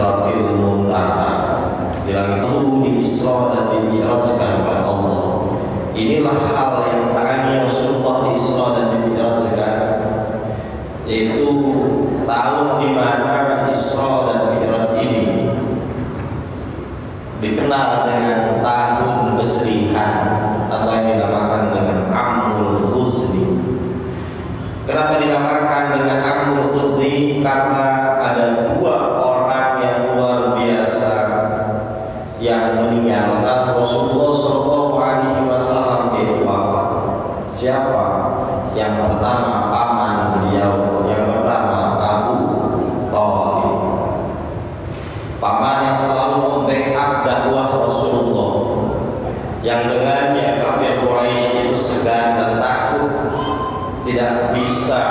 Sidratil Muntaha. Di langit itu di-Isra dan di-Mi'rajkan oleh Allah. Inilah hal yang makanya Rasulullah di-Isra dan di-Mi'rajkan, yaitu tahun di mana Isra dan Mi'raj ini dikenal dengan tahun kesedihan atau yang dinamakan dengan Amul Huzni. Kenapa dinamakan dengan Amul Huzni? Karena ada dua orang yang luar biasa yang meninggalkan Rasulullah SAW yaitu wafat. Siapa? Yang pertama paman beliau, yang pertama Abu Thalib, paman yang selalu membackup dakwah Rasulullah, yang dengannya kafir Quraisy itu segan dan takut tidak bisa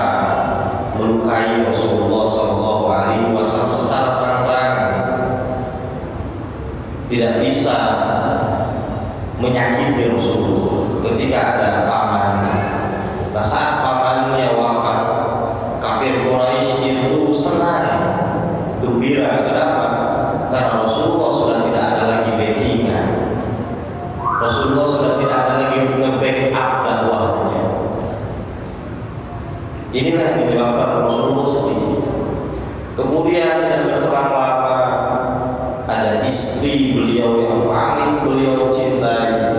melukai Rasulullah SAW secara terang-terangan, tidak bisa menyakiti Rasulullah ketika ada paman. Nah, saat pamannya wafat, kafir Quraisy itu senang, gembira. Kenapa? Karena Rasulullah sudah tidak ada lagi backingan. Rasulullah sudah tidak ada lagi nge-backup dakwahnya. Inilah yang menyebabkan Rasulullah sedih. Kemudian tidak berselang lama, ada istri beliau yang paling beliau cintai,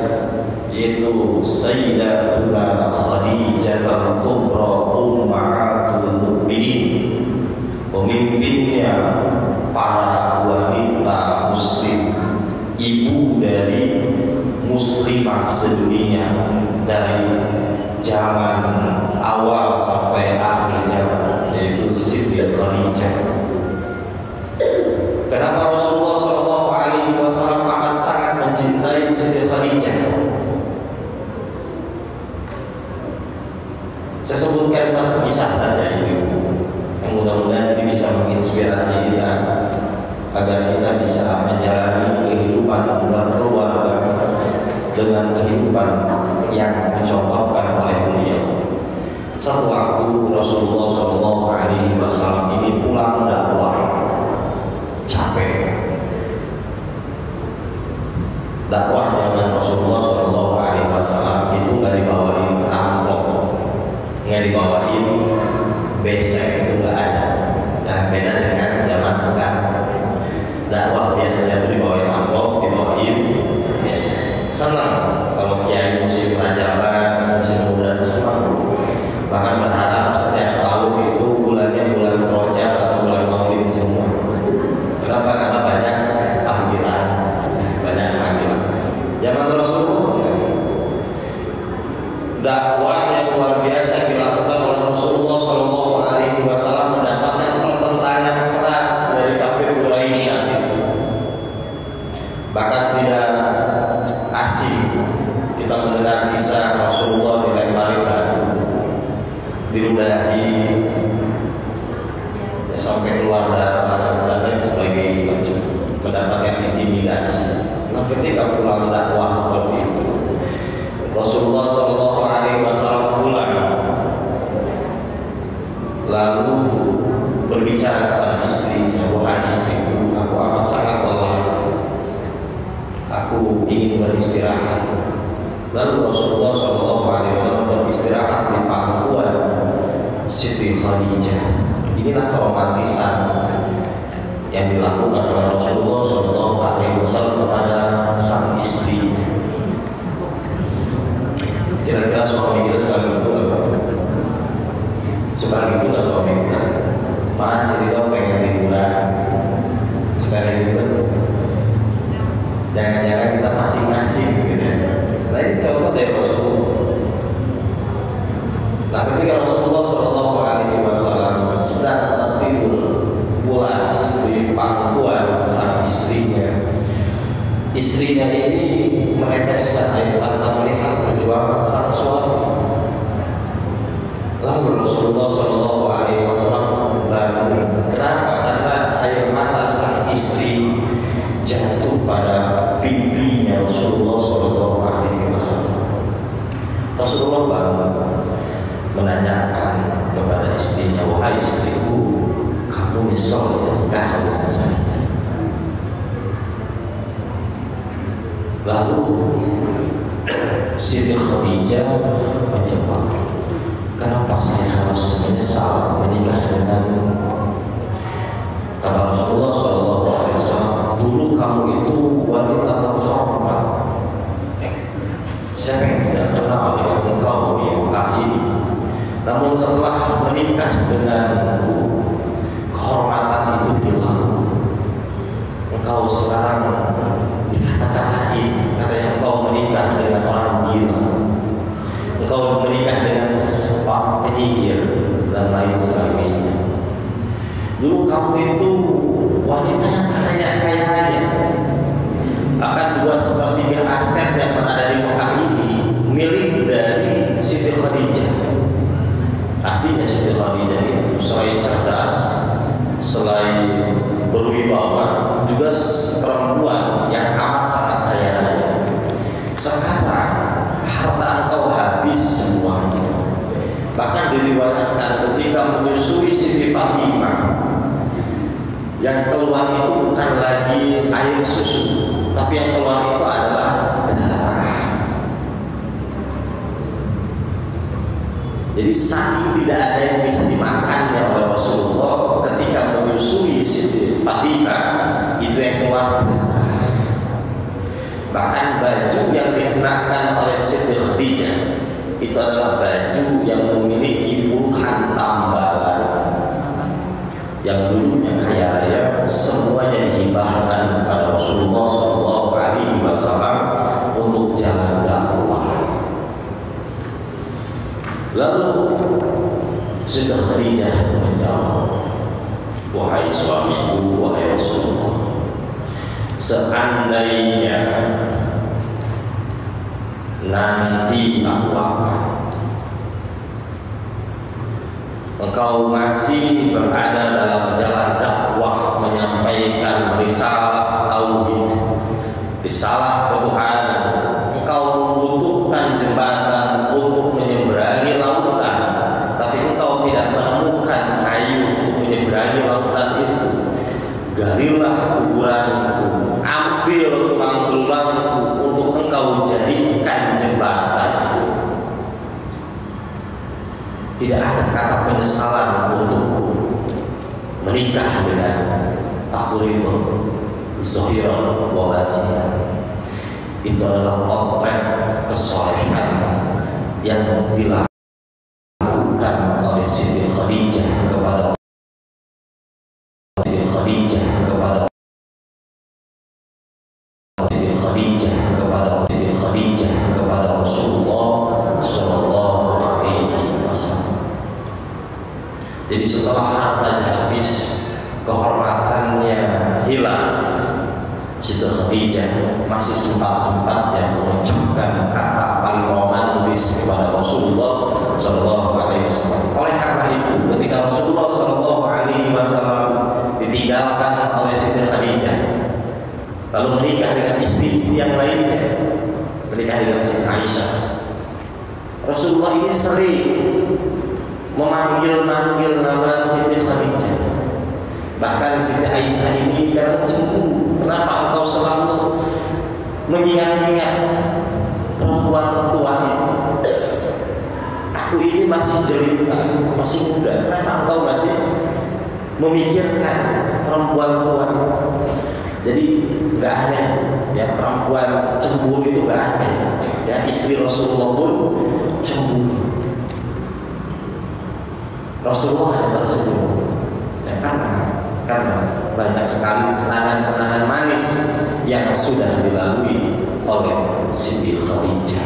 yaitu Sayyidatuna Khadijah al-Kubra Ummahatul Mukminin, pemimpinnya para wanita muslim, ibu dari muslimah sedunia dari zaman awal sampai akhir zaman, yaitu Siti Khadijah. Kenapa Rasulullah SAW amat sangat mencintai Siti Khadijah? Saya sebutkan satu kisah saja ini, yang mudah-mudahan ini bisa menginspirasi kita agar kita bisa menjalani kehidupan berkeluarga dengan kehidupan yang dicontohkan oleh beliau. Satu waktu Rasulullah SAW ini pulang dakwah, capek. Dakwah zaman Rasulullah SAW itu nggak dibawain amplop, nggak dibawain besek, itu nggak ada. Nah, beda dengan zaman sekarang. Dakwah biasanya itu dibawain amplop, dibawain besek. Senang kalau kiai musim rajaban, musim bulan senang. Bahkan berharap setiap tahun itu bulannya bulan Rojab atau bulan Maulid semua. Kenapa? Karena banyak panggilan, banyak panggilan. Zaman Rasulullah, dakwah yang luar biasa dilakukan oleh Rasulullah SAW mendapatkan pertentangan keras dari kafir Quraisy. Bahkan tidak asing kita mendengar kisah Rasulullah dilempari batu, diludahi sampai keluar darah dan lain sebagainya, mendapatkan intimidasi. Nah, ketika pulang dakwah seperti itu, Rasulullah SAW pulang, lalu berbicara kepada istrinya, wahai istriku, aku amat sangat lelah, aku ingin beristirahat. Lalu Rasulullah SAW beristirahat di pangkuan Siti Khadijah. Inilah keromantisan yang dilakukan oleh Rasulullah SAW kepada sang istri. Kira-kira suami kita suka gitu apa? Suka gitu lah suami kita. Mas, jadi kau pengen liburan, suka gitu. Jangan-jangan kita masing-masing gitu. Nah, ini contoh dari Rasulullah. Nah, ketika Rasulullah SAW sedang tertidur pulas di pangkuan sang istrinya ini meneteskan air mata melihat perjuangan sang suami. Lalu Rasulullah SAW bangun. Kenapa? Karena air mata sang istri jatuh pada pipinya Rasulullah SAW. Rasulullah bangun menanyakan kepada istrinya, wahai istriku, kamu nyesel ya nikah dengan saya? Lalu Siti Khadijah menjawab, kenapa saya harus menyesal menikah denganmu? Kata Rasulullah SAW, dulu kamu itu wanita terhormat. Siapa yang tidak kenal dengan engkau di Mekah ini? Namun setelah menikah denganku, kehormatan itu hilang. Engkau sekarang dikata-katain, katanya engkau menikah dengan orang gila, engkau menikah dengan penyihir dan lain sebagainya. Dulu kamu itu wanita yang kaya, bahkan 2/3 aset yang berada di Mekah ini milik dari Siti Khadijah. Artinya Siti Khadijah itu selain cerdas, selain berwibawa, juga perempuan yang amat sangat kaya raya. Sekarang harta engkau habis semuanya. Bahkan diriwayatkan ketika menyusui Siti Fatimah, yang keluar itu bukan lagi air susu, tapi yang keluar itu adalah darah. Jadi saking tidak ada yang bisa dimakannya oleh Rasulullah ketika menyusui Siti Fatimah, itu yang keluar darah. Bahkan baju yang dikenakan oleh Siti Khadijah itu adalah baju yang memiliki puluhan tambalan. Yang dulunya kaya raya, semuanya dihibahkan kepada Rasulullah SAW untuk jalan dakwah. Lalu Siti Khadijah menjawab, wahai suamiku, wahai Rasulullah, seandainya nanti aku wafat, engkau masih berada dalam jalan dakwah menyampaikan risalah tauhid, risalah ketuhanan, engkau membutuhkan jembatan untuk menyeberangi lautan, tapi engkau tidak menemukan kayu untuk menyeberangi lautan itu, galilah kuburanku, ambil tulang-tulangku untuk engkau jadikan jembatan. Tidak ada kata penyesalan untukku menikah dengan aku ridho zahiran wa batinan. Itu adalah potret kesolehan yang dilakukan oleh Siti Khadijah kepada Siti Khadijah kepada Siti Khadijah kepada Siti Khadijah kepada Rasulullah Sallallahu Alaihi Wasallam. Jadi setelah hartanya habis, kehormatannya hilang, Siti Khadijah masih sempat-sempatnya mengucapkan kata paling romantis kepada Rasulullah Sallallahu Alaihi Wasallam. Oleh karena itu, ketika Rasulullah Sallallahu Alaihi Wasallam ditinggalkan oleh Siti Khadijah, lalu menikah dengan istri-istri yang lainnya, menikah dengan Siti Aisyah, Rasulullah ini sering memanggil-manggil nama Siti Khadijah. Bahkan Siti Aisyah ini karena cemburu, kenapa engkau selalu mengingat-ingat perempuan tua itu? Aku ini masih jelita, masih muda, kenapa engkau masih memikirkan perempuan tua itu? Jadi nggak aneh ya, perempuan cemburu itu nggak aneh ya, istri Rasulullah pun cemburu. Rasulullah hanya tersenyum ya, karena banyak sekali kenangan-kenangan manis yang sudah dilalui oleh Siti Khadijah.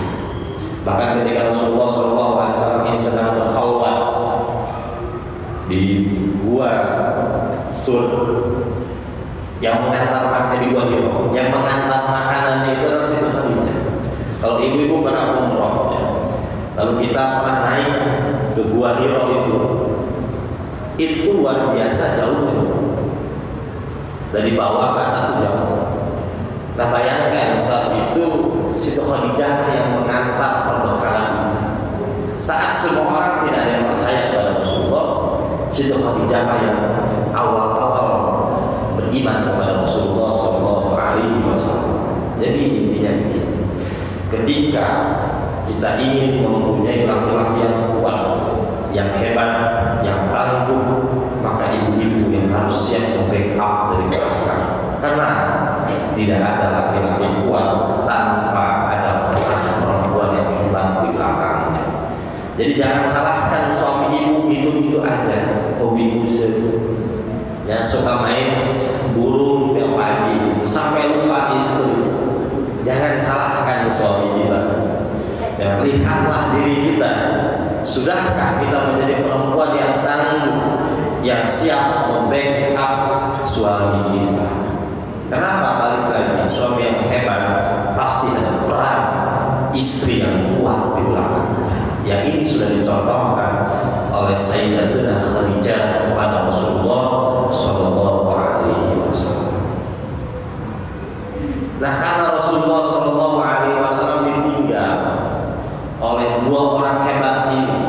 Bahkan ketika Rasulullah SAW ini sedang berkhalwat di gua Sur, yang mengantar makan di gua Hiro, yang mengantar makanannya itu adalah Siti Khadijah. Kalau ibu-ibu pernah umroh ya, lalu kita pernah naik ke gua Hiro itu luar biasa jauhnya, dari bawah ke atas itu jauh. Nah bayangkan saat itu Siti Khadijah yang mengantar perbekalan itu. Saat semua orang tidak ada yang percaya kepada Rasulullah, Siti Khadijah yang awal-awal beriman kepada Rasulullah SAW. Jadi intinya begini, ketika kita ingin mempunyai laki-laki yang kuat, yang hebat, yang tangguh, maka ibu-ibu yang harus siap membackup dari belakang. Karena tidak ada laki-laki kuat tanpa ada perempuan yang hebat di belakangnya. Jadi jangan salahkan suami ibu itu aja, hobi musik, ya suka main burung tiap pagi gitu, sampai lupa istri. Jangan salahkan suami kita. Ya, lihatlah diri kita. Sudahkah kita menjadi perempuan yang tangguh, yang siap membackup suami kita? Kenapa? Balik lagi, suami yang hebat pasti ada peran istri yang kuat di belakangnya. Yang ini sudah dicontohkan oleh Sayyidatuna Khadijah kepada Rasulullah Shallallahu Alaihi Wasallam. Nah, karena Rasulullah Shallallahu Alaihi Wasallam ditinggal oleh dua orang hebat ini,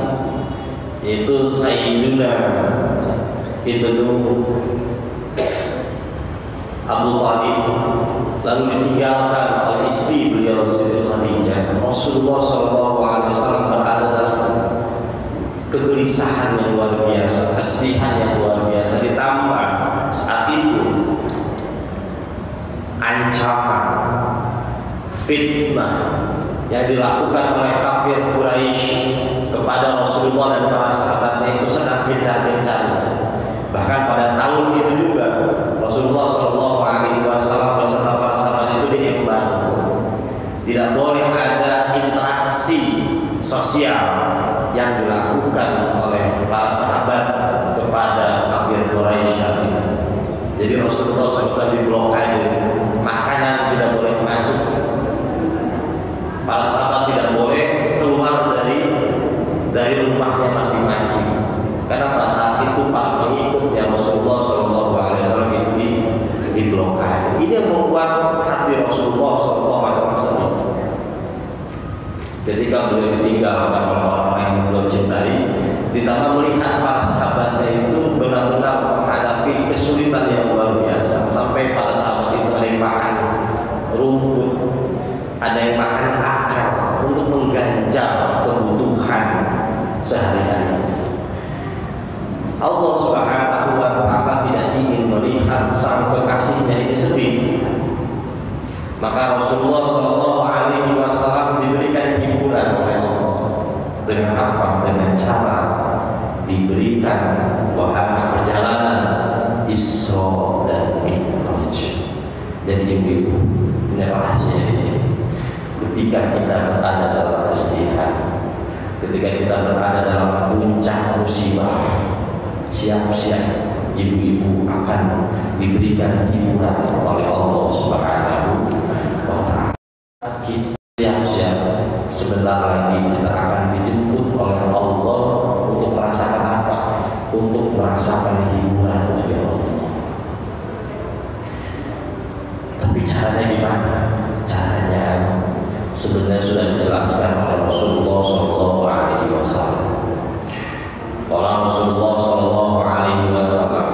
yaitu Sayyiduna Ibnu Abu Thalib, lalu ditinggalkan oleh istri beliau Siti Khadijah. Rasulullah Shallallahu Alaihi Wasallam berada dalam kegelisahan yang luar biasa, kesedihan yang luar biasa, ditambah saat itu ancaman, fitnah yang dilakukan oleh kafir Quraisy kepada Rasulullah dan para sahabatnya itu sedang gencar-gencarnya. Bahkan pada tahun itu juga Rasulullah Shallallahu Alaihi Wasallam beserta para sahabat itu diembargo. Tidak boleh ada interaksi sosial yang dilakukan oleh para sahabat kepada kafir Quraisy itu. Jadi Rasulullah SAW diblokade, makanan tidak boleh masuk, para sahabat tidak boleh keluar dari rumahnya masing-masing. Karena pada saat itu para pengikut yang Rasulullah SAW itu diblokade. Ini yang membuat hati Rasulullah SAW sedih. Ketika beliau ditinggalkan oleh orang-orang yang beliau cintai, ditambah melihat para sahabatnya itu benar-benar menghadapi kesulitan yang luar biasa. Sampai para sahabat itu ada yang makan rumput, ada yang makan akar untuk mengganjal kebutuhan sehari-hari. Allah Subhanahu wa Ta'ala tidak ingin melihat sang kekasihnya ini sedih. Maka Rasulullah Shallallahu Alaihi Wasallam diberikan hiburan oleh Allah. Dengan apa? Dengan cara diberikan wahana perjalanan Isra dan Mi'raj. Jadi ibu-ibu, ini rahasianya di sini. Ketika kita berada dalam kesedihan, ketika kita berada dalam puncak musibah, siap-siap ibu-ibu akan diberikan hiburan oleh Allah Subhanahu wa Ta'ala. Siap-siap, sebentar lagi kita akan dijemput oleh Allah untuk merasakan apa? Untuk merasakan hiburan dari Allah. Tapi caranya gimana? Caranya sebenarnya sudah dijelaskan oleh Rasulullah Shallallahu Alaihi Wasallam. Kalau Rasulullah Shallallahu Alaihi Wasallam,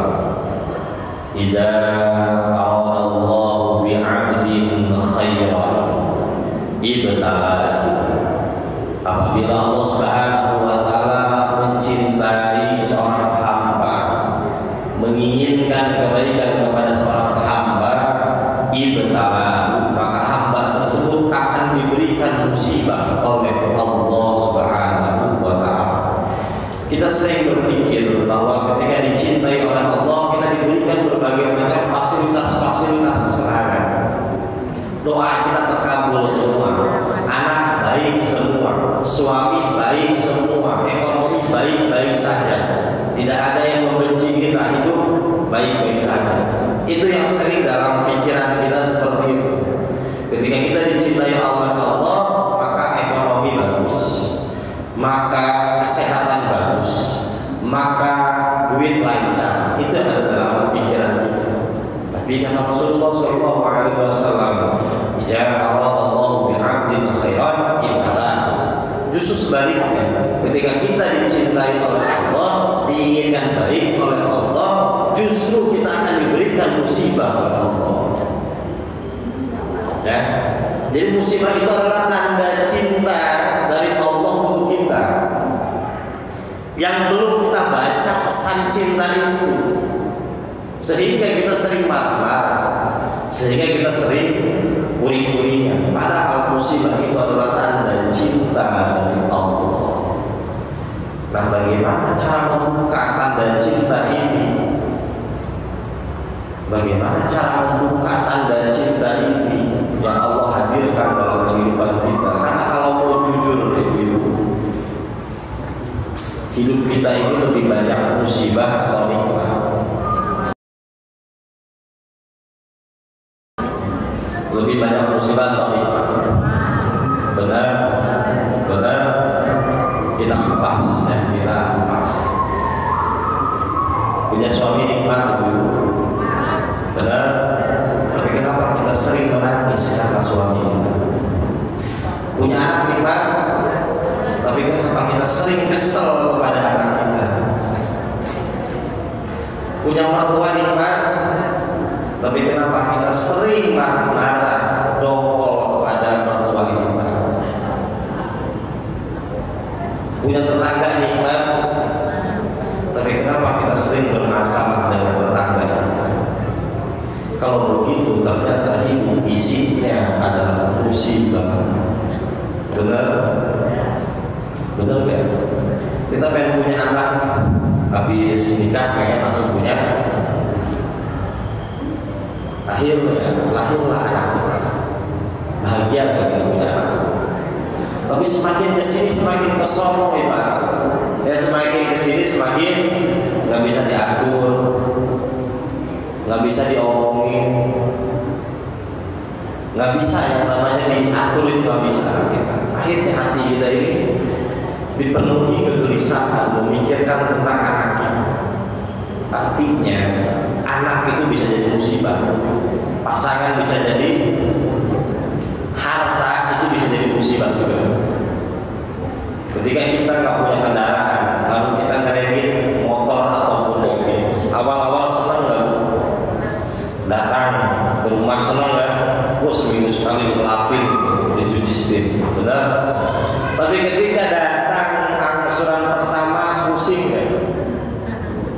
"Idza aradallahu bi'abdin khairan ibtalah." Apabila Allah Subhanahu wa Ta'ala mencintai seorang hamba, menginginkan kebaikan kepada seorang hamba, ibtalah, maka hamba tersebut akan diberikan musibah oleh Allah Subhanahu wa Ta'ala. Kita sering berpikir bahwa ketika dicintai oleh Allah, kita diberikan berbagai macam fasilitas-fasilitas kesenangan. Doa kita terkabul semua, anak baik semua, suami baik semua, ekonomi baik-baik saja. Tidak ada yang membenci kita, hidup baik-baik saja. Itu yang sering dalam pikiran kita seperti itu. Ketika kita dicintai oleh Allah, maka ekonomi bagus, maka kesehatan bagus, maka duit lancar. Itu yang ada dalam pikiran kita. Tapi kata Rasulullah SAW, "Jika Allah bi'abdin khairan ibtalah." Justru sebaliknya, ketika kita dicintai oleh Allah, diinginkan baik oleh Allah, justru kita akan diberikan musibah oleh Allah. Ya. Jadi musibah itu adalah tanda cinta dari Allah untuk kita. Yang belum kita baca pesan cinta itu, sehingga kita sering marah-marah, sehingga kita sering uring-uringan. Padahal musibah itu adalah tanda cinta dari Allah. Nah, bagaimana cara membuka tanda cinta ini? Bagaimana cara membuka tanda cinta ini yang Allah hadirkan dalam kehidupan kita? Karena kalau mau jujur hidup kita ini lebih banyak musibah atau nikmat? Lebih banyak musibah atau nikmat? Benar, benar. Kita lepas, ya, kita lepas. Punya suami nikmat dulu, benar. Tapi kenapa kita sering menangis karena suami kita? Punya anak nikmat, tapi kenapa kita sering kesel pada anak kita? Punya mertua nikmat, tapi kenapa kita sering marah-marah, dongkol kepada mertua kita? Punya tetangga nikmat, tapi kenapa kita sering bermasalah dengan tetangga kita? Kalau begitu ternyata hidup isinya adalah musibah. Benar? Benar ya? Kita pengen punya anak, habis nikah pengen langsung punya. Akhirnya lahirlah anak kita. Bahagia gak kita punya anak? Tapi semakin kesini semakin kesono itu anak. Ya, semakin kesini semakin nggak bisa diatur, nggak bisa diomongin, nggak bisa yang namanya diatur itu nggak bisa kita. Akhirnya hati kita ini dipenuhi kegelisahan memikirkan tentang anak kita. Artinya anak itu bisa jadi musibah, pasangan bisa jadi, harta itu bisa jadi musibah juga. Ketika kita nggak punya kendaraan, lalu kita ngeredit motor ataupun mobil, awal-awal senang nggak? Datang ke rumah senang nggak? Seminggu sekali dilapin, dicuci setir, benar? Tapi ketika datang angsuran pertama pusing nggak?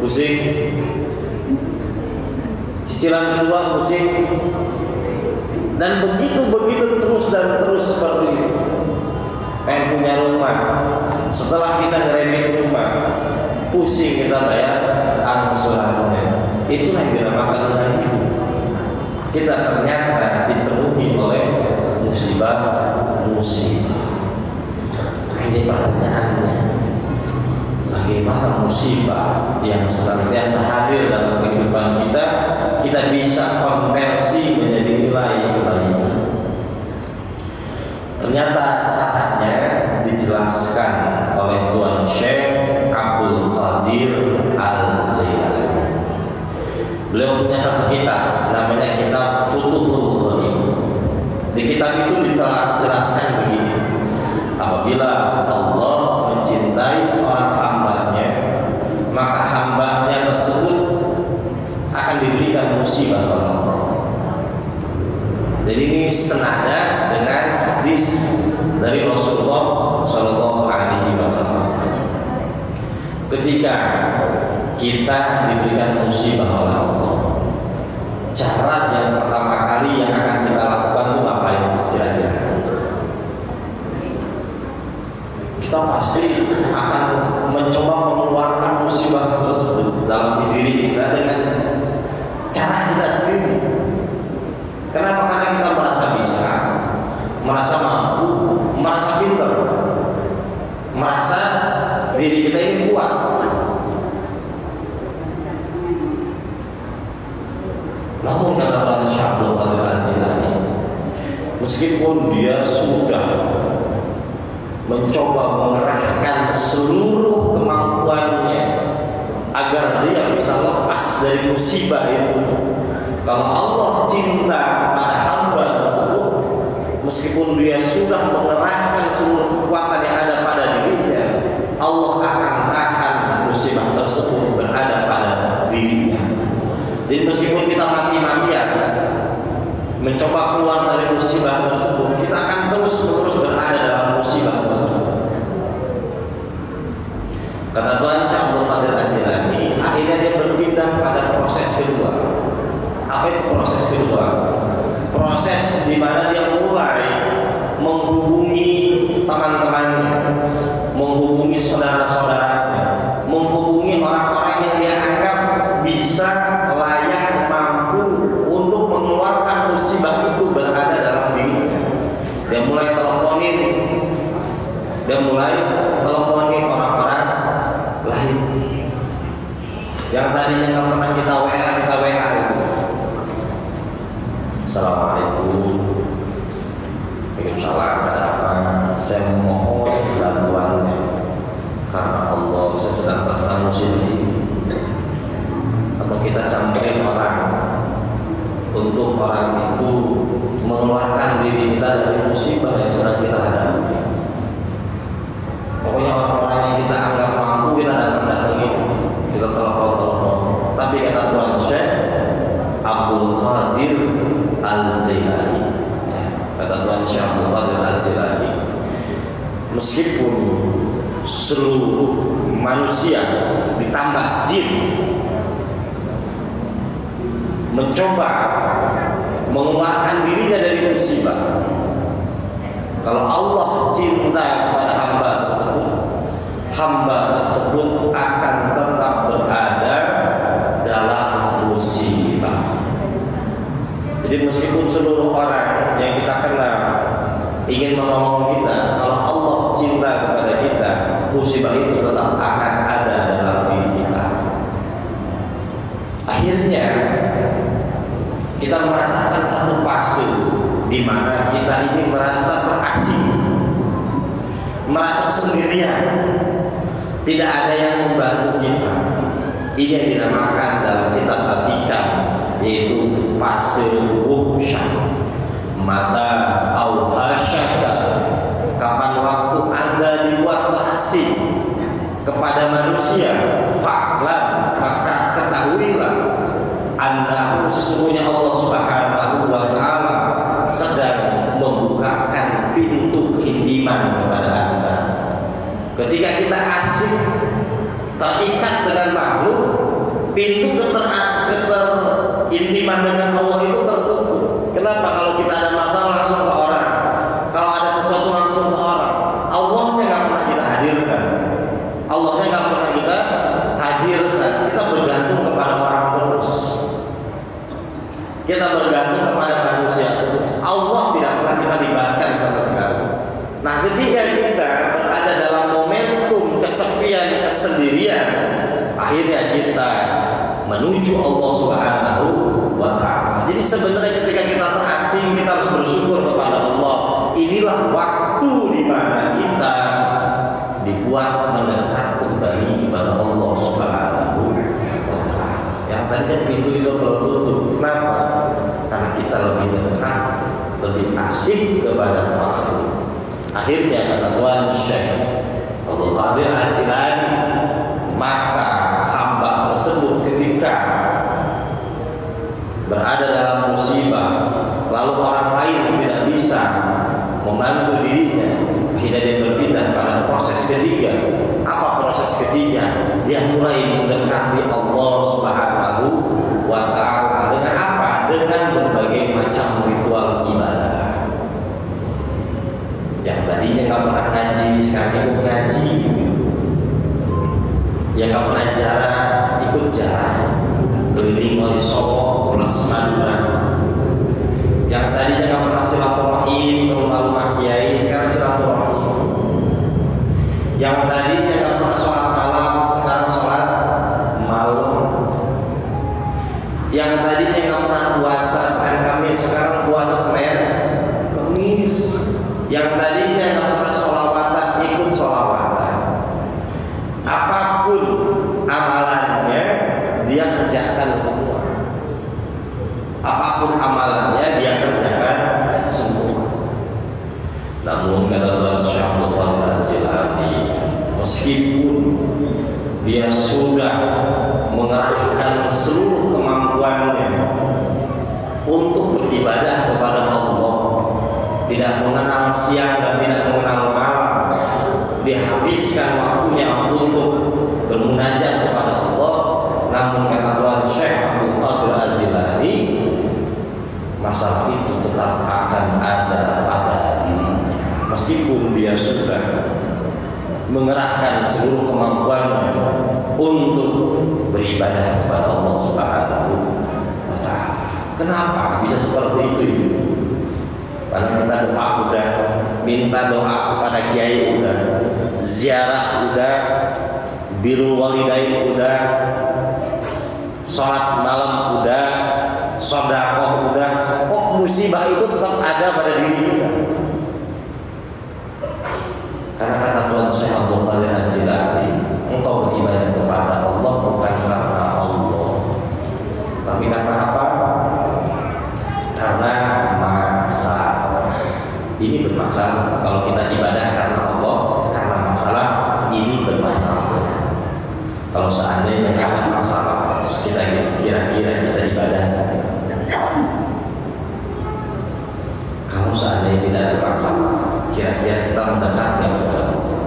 Pusing. Cicilan kedua pusing. Dan begitu terus dan terus seperti itu. Pengen punya rumah, setelah kita ngeredit rumah, pusing kita bayar angsurannya. Itulah yang dinamakan dengan hidup. Kita ternyata dipenuhi oleh musibah. Ini pertanyaannya, bagaimana musibah yang senantiasa hadir dalam kehidupan kita bisa konversi menjadi nilai kebaikan? Ternyata caranya dijelaskan oleh Tuan Syekh Abdul Qadir Al-Zailani. Beliau punya satu kitab, namanya kitab Futuhul Ghaib. Di kitab itu dijelaskan begini: apabila Allah mencintai seorang hambanya, maka hambanya tersebut akan diberikan musibah oleh Allah. Jadi ini senada dengan hadis dari Rasulullah Shallallahu Alaihi Wasallam. Ketika kita diberikan musibah oleh Allah, cara yang pertama kali yang akan kita lakukan itu ngapain kira-kira? Kita pasti akan mencoba mengeluarkan musibah tersebut dalam diri kita dengan cara kita sendiri. Kenapa? Karena kita merasa bisa, merasa mampu, merasa pintar, merasa diri kita ini kuat. Namun kata Tuan Syekh Abdul Qadir Al-Zailani, meskipun dia sudah mencoba mengerahkan seluruh kemampuannya agar dia bisa lepas dari musibah itu, kalau Allah cinta kepada hamba tersebut, meskipun dia sudah mengerahkan seluruh kekuatan yang ada pada dirinya, Allah akan tahan musibah tersebut berada pada dirinya. Jadi meskipun kita mati-matian mencoba keluar dari musibah tersebut, kita musibah, proses di mana dia mulai menghubungi teman-temannya, menghubungi saudara-saudaranya, menghubungi orang-orang yang dia anggap bisa layak mampu untuk mengeluarkan musibah itu berada dalam dirinya. Dia mulai teleponin orang-orang lain yang tadinya nggak pernah kita WA. Assalamualaikum, waalaikumsalam, ada apa? Saya mohon bantuannya karena Allah, saya sedang terkena musibah ini. Atau kita sampai orang untuk orang itu mengeluarkan diri kita dari musibah yang sedang kita hadapi. Pokoknya orang-orang yang kita anggap mampu kita datang-datangin, kita telepon. Tapi kata Tuan Syekh Abdul Qadir Al-Jailani, kata Tuan Syekh Abdul Qadir Al-Jailani, meskipun seluruh manusia ditambah jin mencoba mengeluarkan dirinya dari musibah, kalau Allah cinta kepada hamba tersebut akan tetap berada dalam musibah. Jadi meskipun seluruh orang yang kita kenal ingin menolong kita, kalau Allah cinta kepada kita, musibah itu tetap akan ada dalam diri kita. Akhirnya kita merasakan satu fase di mana kita ini merasa terasing, merasa sendirian, tidak ada yang membantu kita. Ini yang dinamakan dalam kitab Al-Hikam, yaitu fase wuhsyah. Mata auhasyaka, kapan waktu Anda dibuat terasing kepada manusia, fa'lam, maka ketahuilah Anda sesungguhnya Allah Subhanahu wa Ta'ala sedang membukakan pintu keintiman kepada Anda. Ketika kita asik terikat dengan makhluk, pintu keterintiman dengan Allah itu tertutup. Kenapa? Kalau kita ada masalah langsung ke orang, kalau ada sesuatu langsung ke orang. Allahnya nggak pernah kita hadirkan. Kita bergantung kepada orang terus. Kita bergantung kepada manusia terus. Allah tidak pernah kita libatkan sama sekali. Nah, ketika kita berada dalam momentum kesepian, kesendirian, akhirnya kita menuju Allah Subhanahu wa Ta'ala. Jadi sebenarnya ketika kita terasing, kita harus bersyukur kepada Allah. Inilah waktu di mana kita dibuat mendekat kembali kepada Allah Subhanahu wa Ta'ala. Yang tadinya pintu itu tertutup. Kenapa? Karena kita lebih dekat, lebih asik kepada makhluk. Akhirnya kata Tuan Syekh Abdul Qadir Al-Jailani, maka hamba tersebut ketika berada dalam musibah, lalu orang lain tidak bisa membantu dirinya, akhirnya dia berpindah pada proses ketiga. Apa proses ketiga? Dia mulai mendekati Allah Subhanahu wa Ta'ala. Dengan apa? Dengan berbagai macam ritual ibadah. Yang tadinya nggak pernah ngaji, sekarang ikut ngaji. Yang nggak pernah jarah, ikut jarah. Keliling Wali Songo plus Madura. Yang tadinya nggak pernah silaturahim ke rumah-rumah kiai, sekarang silaturahim. Yang tadinya nggak pernah sholat malam, sekarang sholat malam. Yang tadinya nggak pernah puasa Senin Kamis, sekarang puasa Senin Kamis. Yang tadinya nggak pernah sholawatan, ikut sholawatan. Apapun amalannya, dia kerjakan semua. Apapun amalannya, dia kerjakan semua. Namun kata Tuan Syekh Abdul Qadir Al-Jailani, meskipun dia sudah mengerahkan seluruh kemampuannya untuk beribadah kepada Allah, tidak mengenal siang dan tidak mengenal malam, dia habiskan waktunya untuk bermunajat kepada Allah. Namun kata Tuan Syekh Abdul Qadir Al-Jailani, masalah itu tetap akan ada pada dirinya, meskipun dia sudah mengerahkan seluruh kemampuannya untuk beribadah kepada Allah Subhanahu wa Ta'ala. Kenapa bisa seperti itu? Karena kita doa udah, minta doa kepada kiai udah, ziarah udah, birrul walidain udah, sholat malam udah, sedekah udah, kok musibah itu tetap ada pada diri kita? Karena kata Tuhan Syekh Abdul Qadir Al-Jilani, engkau beribadah kepada Allah bukan karena Allah, tapi karena apa? Karena masalah. Ini bermasalah. Kalau kita ibadah karena Allah, karena masalah, ini bermasalah. Kalau seandainya ada masalah, kita kira-kira kita ibadah. Kalau seandainya tidak ada masalah, kira-kira kita mendekatnya kepada Allah.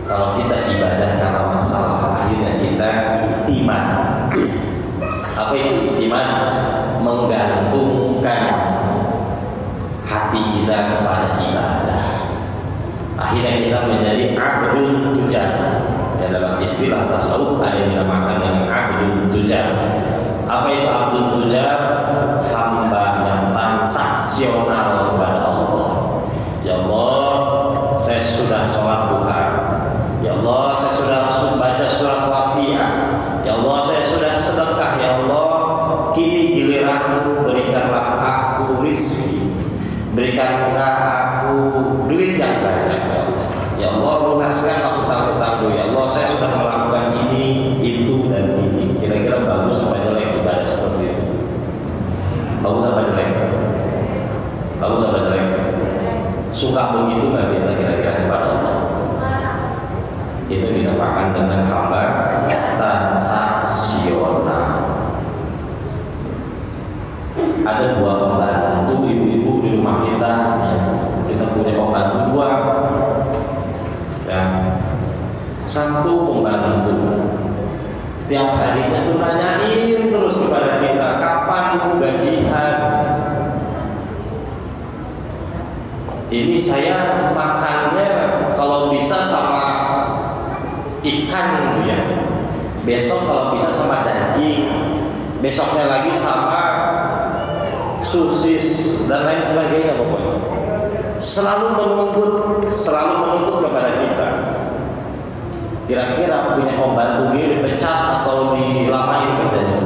Kalau kita ibadah karena masalah, akhirnya kita iktimat. Apa itu iktimat? Menggantungkan hati kita kepada ibadah. Akhirnya kita menjadi abdun tujar. Ya, dalam istilah tasawuf ada yang dinamakan dengan abdun tujar. Apa itu abdun tujar? Hamba yang transaksional kepada Allah. Ya Allah, saya sudah sholat duha. Ya Allah, saya sudah baca surat Waqiah. Ya Allah, saya sudah sedekah. Ya Allah, kini giliranmu, berikanlah aku rizki, berikanlah aku duit yang banyak. Ya Allah, lunaskanlah hutang-hutangku. Ya Allah, saya sudah melakukan ini, itu, dan ini. Kira-kira bagus apa jelek ibadah seperti itu? Bagus apa jelek? Bagus apa jelek? Suka begitu nggak kita kira-kira kepada Allah? Itu dinamakan dengan hamba transaksional. Ada dua pembantu ibu-ibu di rumah kita, ya. Kita punya pembantu dua. Ya. Satu pembantu tiap harinya tuh nanyain terus kepada kita, kapan ibu gajian? Ini saya makannya kalau bisa sama ikan gitu ya. Besok kalau bisa sama daging. Besoknya lagi sama sosis dan lain sebagainya pokoknya. Selalu menuntut kepada kita. Kira-kira punya pembantu gini dipecat atau dilamain kerjanya?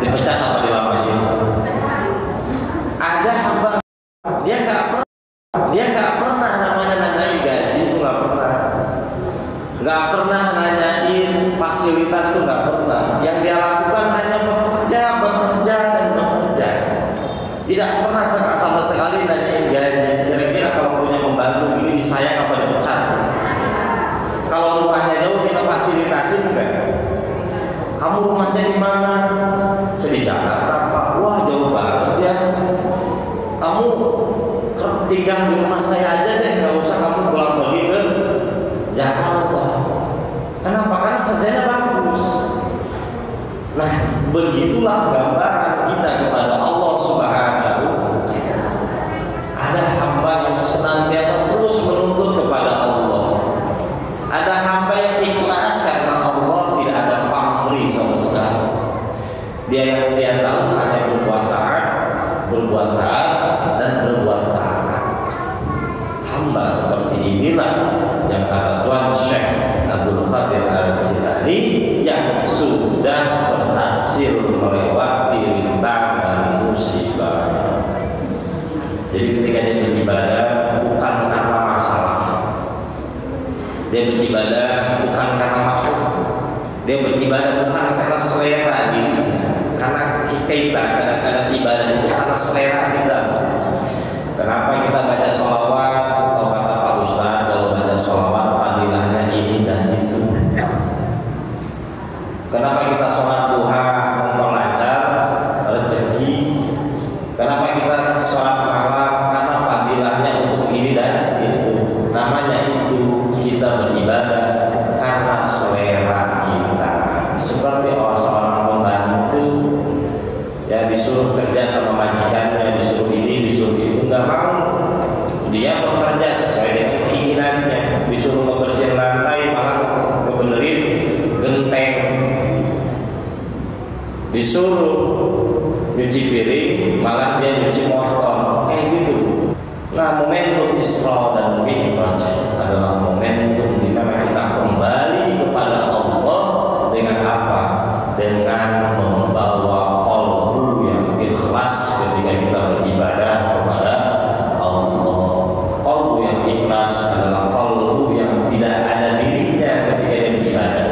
Dipecat apa dilamain? Ada hamba dia nggak pernah namanya nanyain gaji, itu nggak pernah nanyain fasilitas, itu nggak pernah. Yang dia lakukan hanya bekerja dan bekerja. Tidak pernah sama sekali nanyain gaji. Kira-kira kalau punya pembantu ini disayang apa dipecat? Kalau rumahnya jauh kita fasilitasin enggak? Kamu rumahnya di mana? Saya di Jakarta, Pak. Wah, jauh banget ya. Kamu tinggal di rumah saya aja deh, nggak usah kamu pulang pergi ke Jakarta. Kenapa? Karena kerjanya bagus. Nah, begitulah gambaran kita kepada Allah Subhanahu. Ada hamba yang senantiasa terus menuntut kepada Allah. Ada hamba yang ikhlas karena Allah, tidak ada pamrih sama sekali. Dia tahu hanya berbuat taat, dan berbuat taat. Hamba seperti inilah yang kata Tuhan Syekh Abdul Qadir Al-Jilani yang sudah berhasil melewati rintangan musibah. Jadi ketika dia beribadah bukan karena masalah, dia beribadah bukan karena maksud, dia beribadah bukan karena selera dirinya. Karena kita kadang-kadang ibadah itu karena selera kita. Kenapa kita baca sholawat? Kalau kata Pak Ustadz, kalau baca sholawat fadilahnya ini dan itu. Kenapa kita sholat duha memperlancar rezeki? Kenapa kita sholat malam? Karena fadilahnya untuk ini dan itu. Namanya itu kita beribadah karena selera kita. Seperti seorang pembantu disuruh nyuci piring malah dia nyuci motor, kayak gitu. Nah, momentum Isra dan Mi'raj adalah momentum di mana kita kembali kepada Allah dengan apa? Dengan membawa qalbu yang ikhlas ketika kita beribadah kepada Allah. Qalbu yang ikhlas adalah qalbu yang tidak ada dirinya ketika dia beribadah.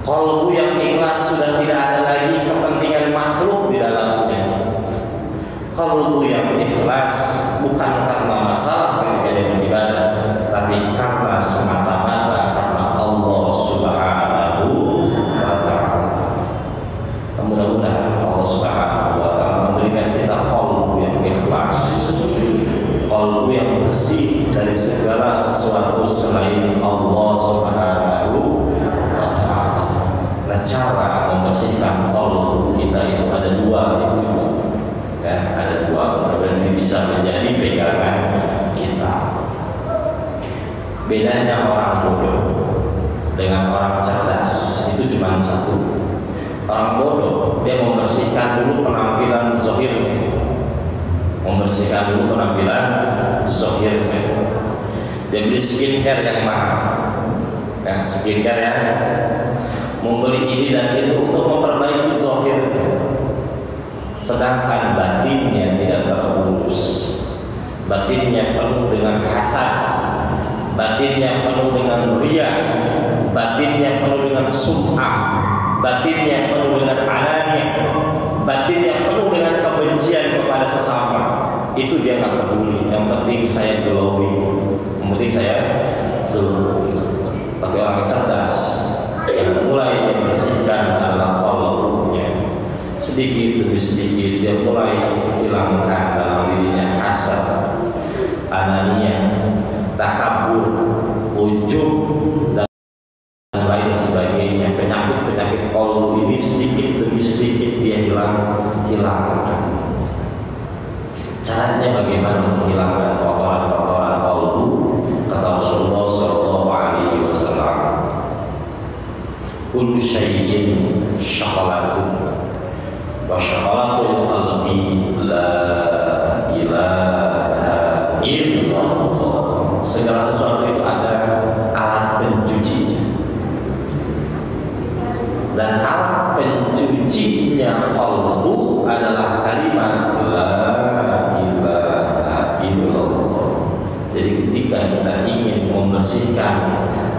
Qalbu yang ikhlas sudah tidak ada lagi kepentingan makhluk di dalamnya. Qalbu yang ikhlas bukan karena masalah ketika dia beribadah, tapi karena semata-mata karena Allah Subhanahu wa ta'ala. Mudah-mudahan Allah Subhanahu wa ta'ala memberikan kita qalbu yang ikhlas, qalbu yang bersih dari segala sesuatu selain Allah Subhanahu wa ta'ala. Nah, cara membersihkan qalbu kita itu ada dua, ya, ada dua, mudah-mudahan ini bisa menjadi pegangan kita. Bedanya orang bodoh dengan orang cerdas itu cuma satu. Orang bodoh dia membersihkan dulu penampilan zahirnya, membersihkan dulu penampilan zahirnya. Dia beli skincare yang mahal, ya, skincare ya, membeli ini dan itu untuk memperbaiki zahirnya. Sedangkan batinnya tidak terurus, batinnya penuh dengan hasad, batinnya penuh dengan riya, batinnya penuh dengan sum'ah, batinnya penuh dengan ananiyah, batinnya penuh dengan kebencian kepada sesama. Itu dia nggak peduli. Yang penting saya glowing, yang penting saya glowing. Tapi orang cerdas yang mulai dia bersihkan adalah qalbunya. Sedikit demi sedikit dia mulai hilangkan dalam dirinya hasad, ananiyah, takabur, ujub dan lain sebagainya. Penyakit-penyakit qalbu ini sedikit demi sedikit dia hilangkan. Caranya bagaimana menghilangkan kotoran-kotoran qalbu? Kata Rasulullah SAW, kullu syai'in syaqalatun wa syaqalatul qalbi la ilaha illallah. Segala sesuatu itu ada alat pencucinya, dan alat pencucinya qalbu adalah kalimat la ilaha illallah. Jadi ketika kita ingin membersihkan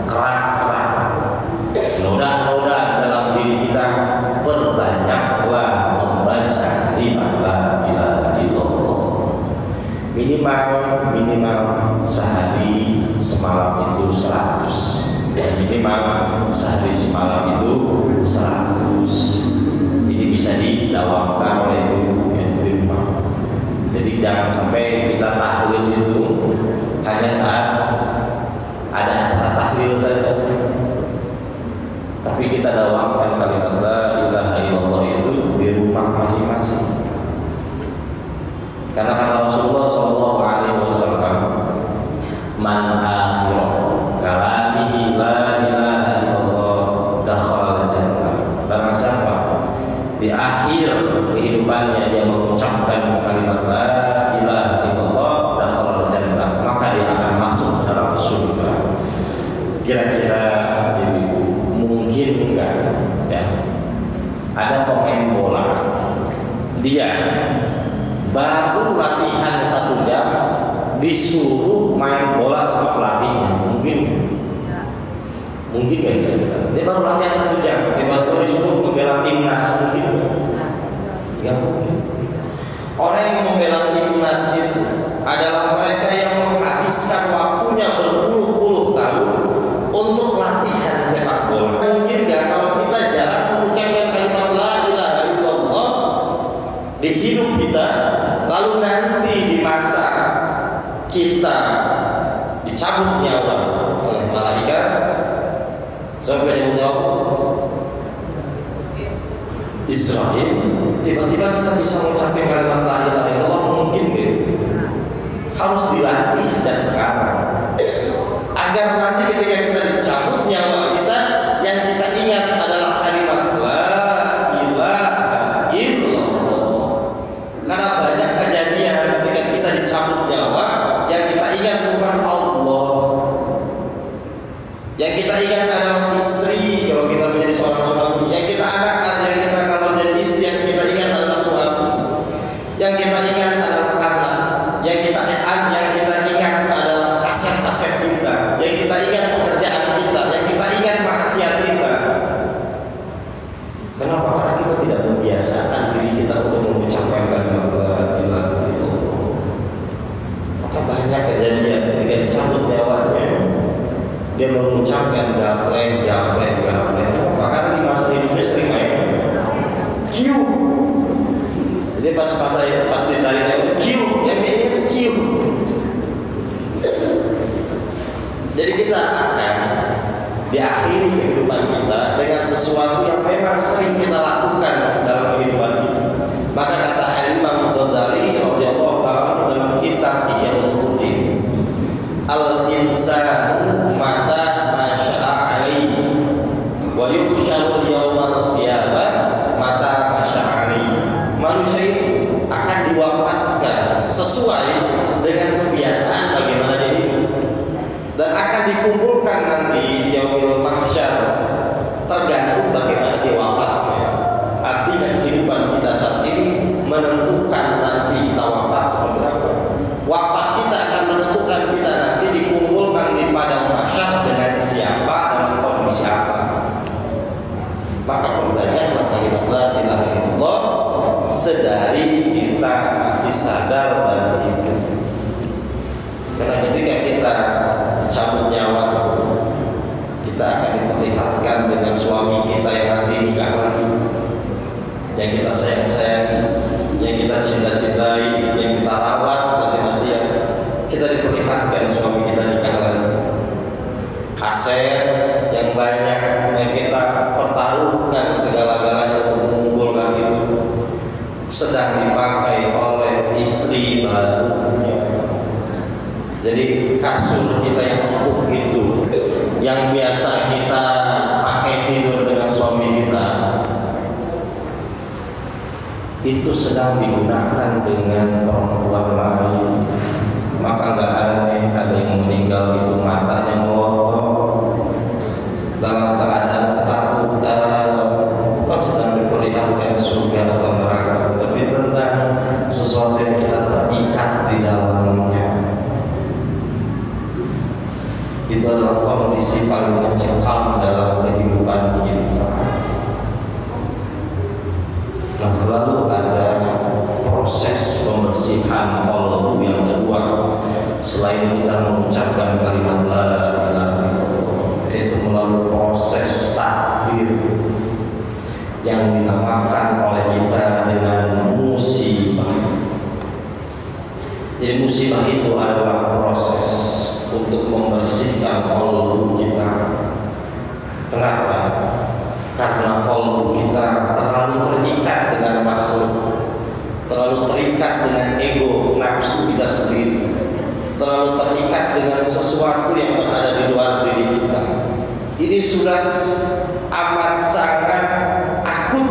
kerak-kerak, noda-noda dalam diri kita, perbanyaklah membaca kalimat la ilaha illallah. Minimal sehari semalam itu 100. Minimal sehari semalam itu 100. Ini bisa didawamkan oleh ibu di rumah. Jadi jangan sampai kita tahlil itu hanya saat ada acara tahlil saja, tapi kita dawamkan kalimat la ilaha illallah itu di rumah masing-masing. Karena kata Rasulullah SAW, man akhir kalamihi la ilaha illallah dakhala jannah. Barang siapa di akhir kehidupannya dia mengucapkan kalimat la ilaha illallah dakhala jannah, maka dia akan masuk ke dalam surga. Kira-kira mungkin enggak ya, ada pemain bola, dia baru latihan 1 jam disuruh main bola sama pelatihnya, mungkin gak dia baru latihan 1 jam tiba-tiba disuruh membela timnas, mungkin ya mungkin. Orang yang membela timnas itu adalah mereka yang menghabiskan waktunya berpuluh-puluh tahun untuk latihan sepak bola. Mungkin gak kalau kita jarang mengucapkan kalimat la ilaha illallah di hidup kita, lalu nanti di masa kita dicabut nyawa oleh malaikat, sampai yang tahu Israel, tiba-tiba kita bisa mengucapkan kalimat la ilaha illallah, mungkin gitu. Harus dilatih sejak sekarang agar nanti ketika kita dicabut nyawa kita, yang kita ingat adalah kalimat la ilaha Q. Jadi pas ditarik itu Q, yang kayaknya itu Q. Jadi kita akan diakhiri kehidupan kita dengan sesuatu yang memang sering kita lakukan dalam kehidupan kita. Maka kata Imam Ghazali radhiyallahu ta'ala dalam kitab Ihya Ulumuddin, al-insanu mata ma syaa alaihi wa yuhsyaru yaumal qiyamah mata ma syaa alaihi. Manusia itu akan diwafatkan sesuai dengan kebiasaan bagaimana dia hidup, dan akan dikumpulkan nanti di yaumil mahsyar tergantung bagaimana dia wafatnya. Artinya kehidupan kita saat ini menentukan nanti kita wafat seperti apa. Wafat kita akan menentukan kita nanti dikumpulkan di padang mahsyar dengan siapa, dalam kondisi apa. Maka pembelajaran kalimat la ilaha illallah sedari kita masih sadar dan hidup. Karena ketika kita cabut nyawa, kita akan diperlihatkan dengan suami kita yang nanti nikah lagi, yang kita sayang-sayangi, yang kita cinta-cintai, yang kita rawat mati-matian. Kita diperlihatkan suami kita nikah lagi. Kaset yang banyak yang kita pertaruhkan segala-galanya untuk mengumpulkan itu sedang dipakai oleh istri barunya. Jadi kasur kita yang empuk itu, yang biasa kita pakai tidur dengan suami kita, itu sedang digunakan dengan perempuan lain. Maka nggak aneh ada yang meninggal itu matanya melotot dalam keadaan ketakutan, bukan sedang diperlihatkan surga atau neraka, tapi tentang sesuatu yang kita terikat di dalamnya. Itu adalah kondisi paling mencekam dalam kehidupan kita. Nah, lalu ada proses pembersihan qalbu yang kedua selain kita mengucapkan kalimat la ilaha illallah, yaitu melalui proses takbir yang dinamakan oleh kita dengan musibah. Jadi musibah itu adalah proses untuk membersihkan qalbu kita. Kenapa? Karena qalbu kita terlalu terikat dengan makhluk, terlalu terikat dengan ego nafsu kita sendiri, terlalu terikat dengan sesuatu yang berada di luar diri kita. Ini sudah amat sangat akut.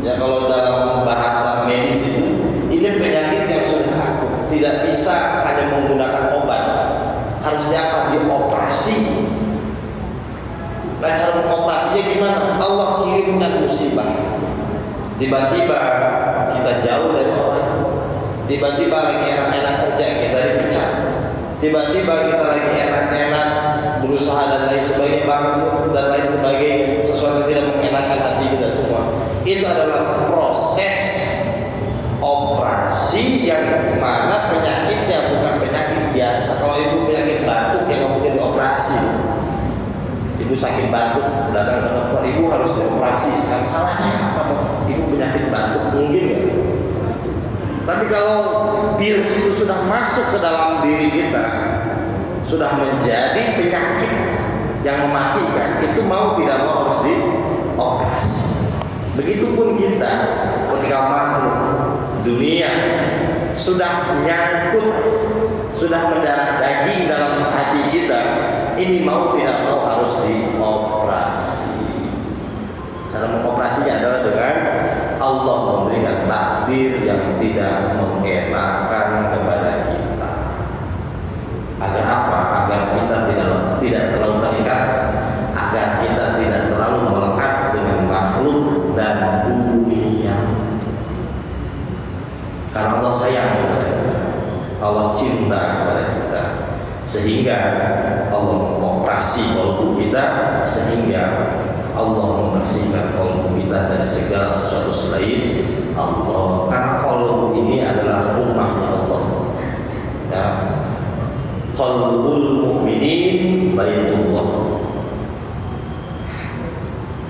Ya, kalau dalam bahasa medis itu, ini penyakit yang sudah akut, tidak bisa hanya menggunakan obat. Harusnya apa? Dioperasi. Nah, cara mengoperasinya gimana? Allah kirimkan musibah. Tiba-tiba kita jauh dari orang. Tiba-tiba lagi enak-enak kerja, kita dipecat. Tiba-tiba kita lagi enak-enak berusaha dan lain sebagainya, bangkrut dan lain sebagainya, sesuatu yang tidak mengenakan hati kita semua. Itu adalah proses operasi yang mana penyakitnya bukan penyakit biasa. Kalau itu penyakit batuk yang mungkin dioperasi. Ibu sakit batuk, datang ke dokter, ibu harus dioperasi. Sekarang salah saya apa dok? Ibu penyakit batuk, mungkin ya. Tapi kalau virus itu sudah masuk ke dalam diri kita, sudah menjadi penyakit yang mematikan, itu mau tidak mau harus dioperasi. Begitupun kita, ketika makhluk dunia sudah menyangkut, sudah mendarah daging dalam hati kita, ini mau tidak mau harus dioperasi. Cara mengoperasinya adalah dengan Allah memberikan takdir yang tidak mengenakan kepada kita. Agar apa? Agar kita tidak terlalu terikat, agar kita tidak terlalu melekat dengan makhluk dan dunia. Karena Allah sayang kepada kita, Allah cinta kepada kita, sehingga Allah mengoperasi kalbu kita, sehingga Allah membersihkan kalbu kita dari segala sesuatu selain Allah. Karena kalbu ini adalah rumahnya Allah. Ya. Qalbul mu'minin baitullah.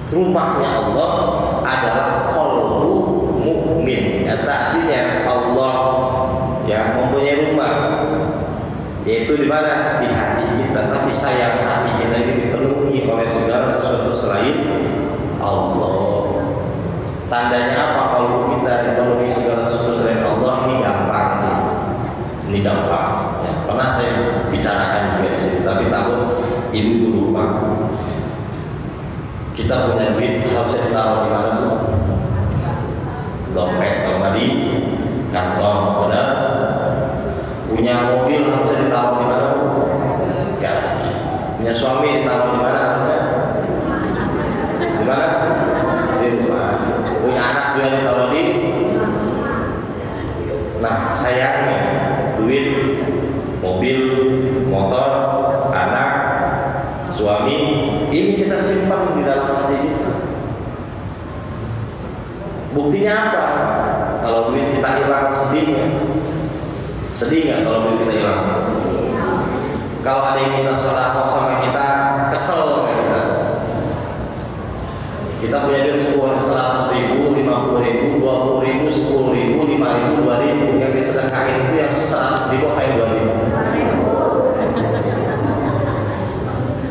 Rumahnya Allah adalah kalbu mana? Di hati kita. Tapi sayang hati kita ini dipenuhi oleh segala sesuatu selain Allah. Tandanya apa? Kalau kita dipenuhi segala sesuatu selain Allah, ini gampang. Ini gampang. Ya, pernah saya bicarakan juga di sini, tapi takut ibu lupa. Kita punya duit harusnya ditaruh di mana? Dompet, kalau nggak di kantong, benar? Punya mobil harusnya ditaruh di mana? Garasi. Punya suami ditaruh di mana harusnya? Di mana? Di rumah. Punya anak juga ditaruh di. Nah, sayangnya duit, mobil, motor, anak, suami, ini kita simpan di dalam hati kita. Buktinya apa? Kalau duit kita hilang, sedihnya. Sedih nggak kalau duit kita hilang? Kalau ada yang minta sedekah sama kita, kesel sama kita. Kita punya duit 100.000, 50.000, 20.000, 10.000, 5.000, 2.000. Yang disedekahin itu yang 100.000 apa yang 2.000?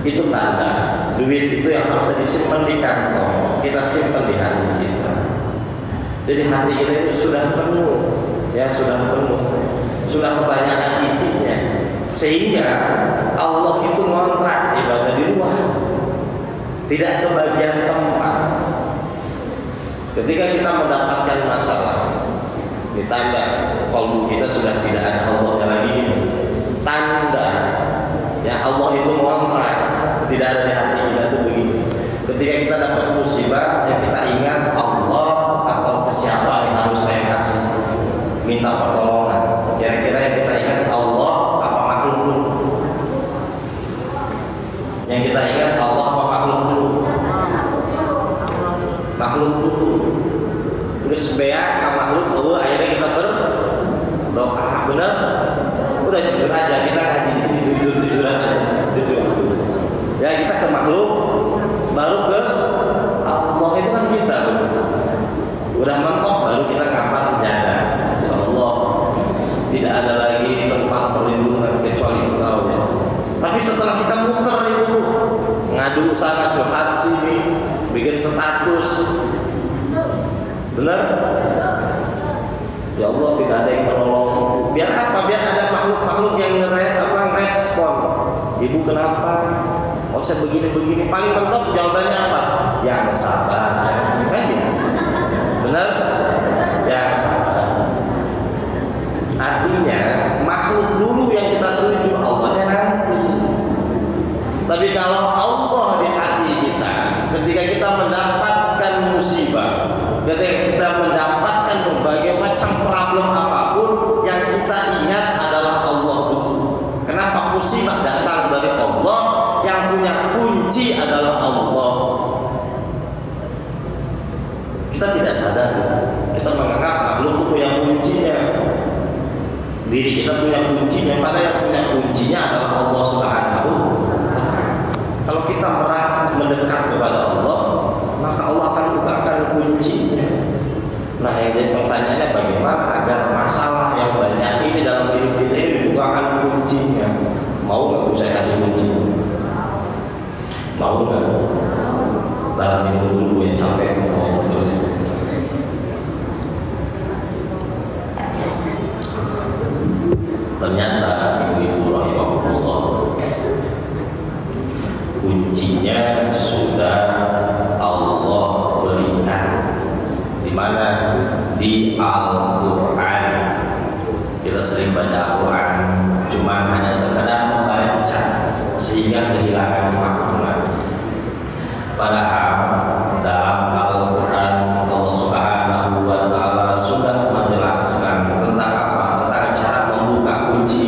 Itu tanda duit itu yang harusnya disimpan di kantong, kita simpan di hati kita. Jadi hati kita itu sudah penuh, ya sudah penuh, sudah kebanyakan isinya, sehingga Allah itu ngontrak ibadah di luar, tidak kebagian tempat. Ketika kita mendapatkan masalah, ditanda kalau kita sudah tidak ada Allah lagi, tanda ya Allah itu ngontrak, tidak ada di hati kita itu begini. Ketika kita dapat musibah, ya kita ingat Allah atau ke siapa yang harus saya kasih minta pertolongan. Kira-kira yang kita ingat Allah apa makhluk dulu? Yang kita ingat Allah apa makhluk dulu? Makhluk dulu. Terus beak ke makhluk dulu, akhirnya kita berdoa. Benar? Udah jujur aja, kita ngaji di sini jujuran aja, jujur. Ya kita ke makhluk, baru ke Allah. Itu kan kita. Udah mentok baru kita ngapa sejadah. Ya Allah, tidak ada lagi tempat perlindungan kecuali Engkau. Ya. Tapi setelah kita muter itu, ngadu sana, curhat sini, bikin status, benar? Ya Allah, tidak ada yang menolong. Biar apa? Biar ada makhluk-makhluk yang ngerespon. Ibu kenapa? Oh saya begini-begini. Paling mentok jawabannya apa? Yang sabar. Kan gitu. Benar? Yang sabar. Artinya makhluk dulu yang kita tuju, Allahnya nanti. Tapi kalau Allah di hati kita, ketika kita mendapatkan musibah, ketika kita mendapatkan berbagai macam problem apapun, yang kita ingat adalah Allah dulu. Kenapa musibah datang dari Allah? Yang punya kunci adalah Allah. Kita tidak sadar, kita menganggap makhluk itu punya kuncinya. Diri kita punya kuncinya, padahal yang punya kuncinya adalah Allah Subhanahu wa Ta'ala. Kalau kita mendekat kepada Allah, maka Allah akan bukakan kuncinya. Nah, yang jadi pertanyaannya bagaimana agar masalah yang banyak ini dalam hidup kita ini dibukakan kuncinya? Mau nggak saya kasih kuncinya? Mau nggak? Dalam hidup dulu yang capek. Ternyata ibu-ibu rahimahullah, kuncinya sudah Allah berikan. Di mana? Di Al-Quran. Kita sering baca Al-Quran, cuma hanya sekedar membaca sehingga kehilangan makna. Padahal dalam Al-Quran Allah Subhanahu wa Ta'ala sudah menjelaskan tentang apa? Tentang cara membuka kunci.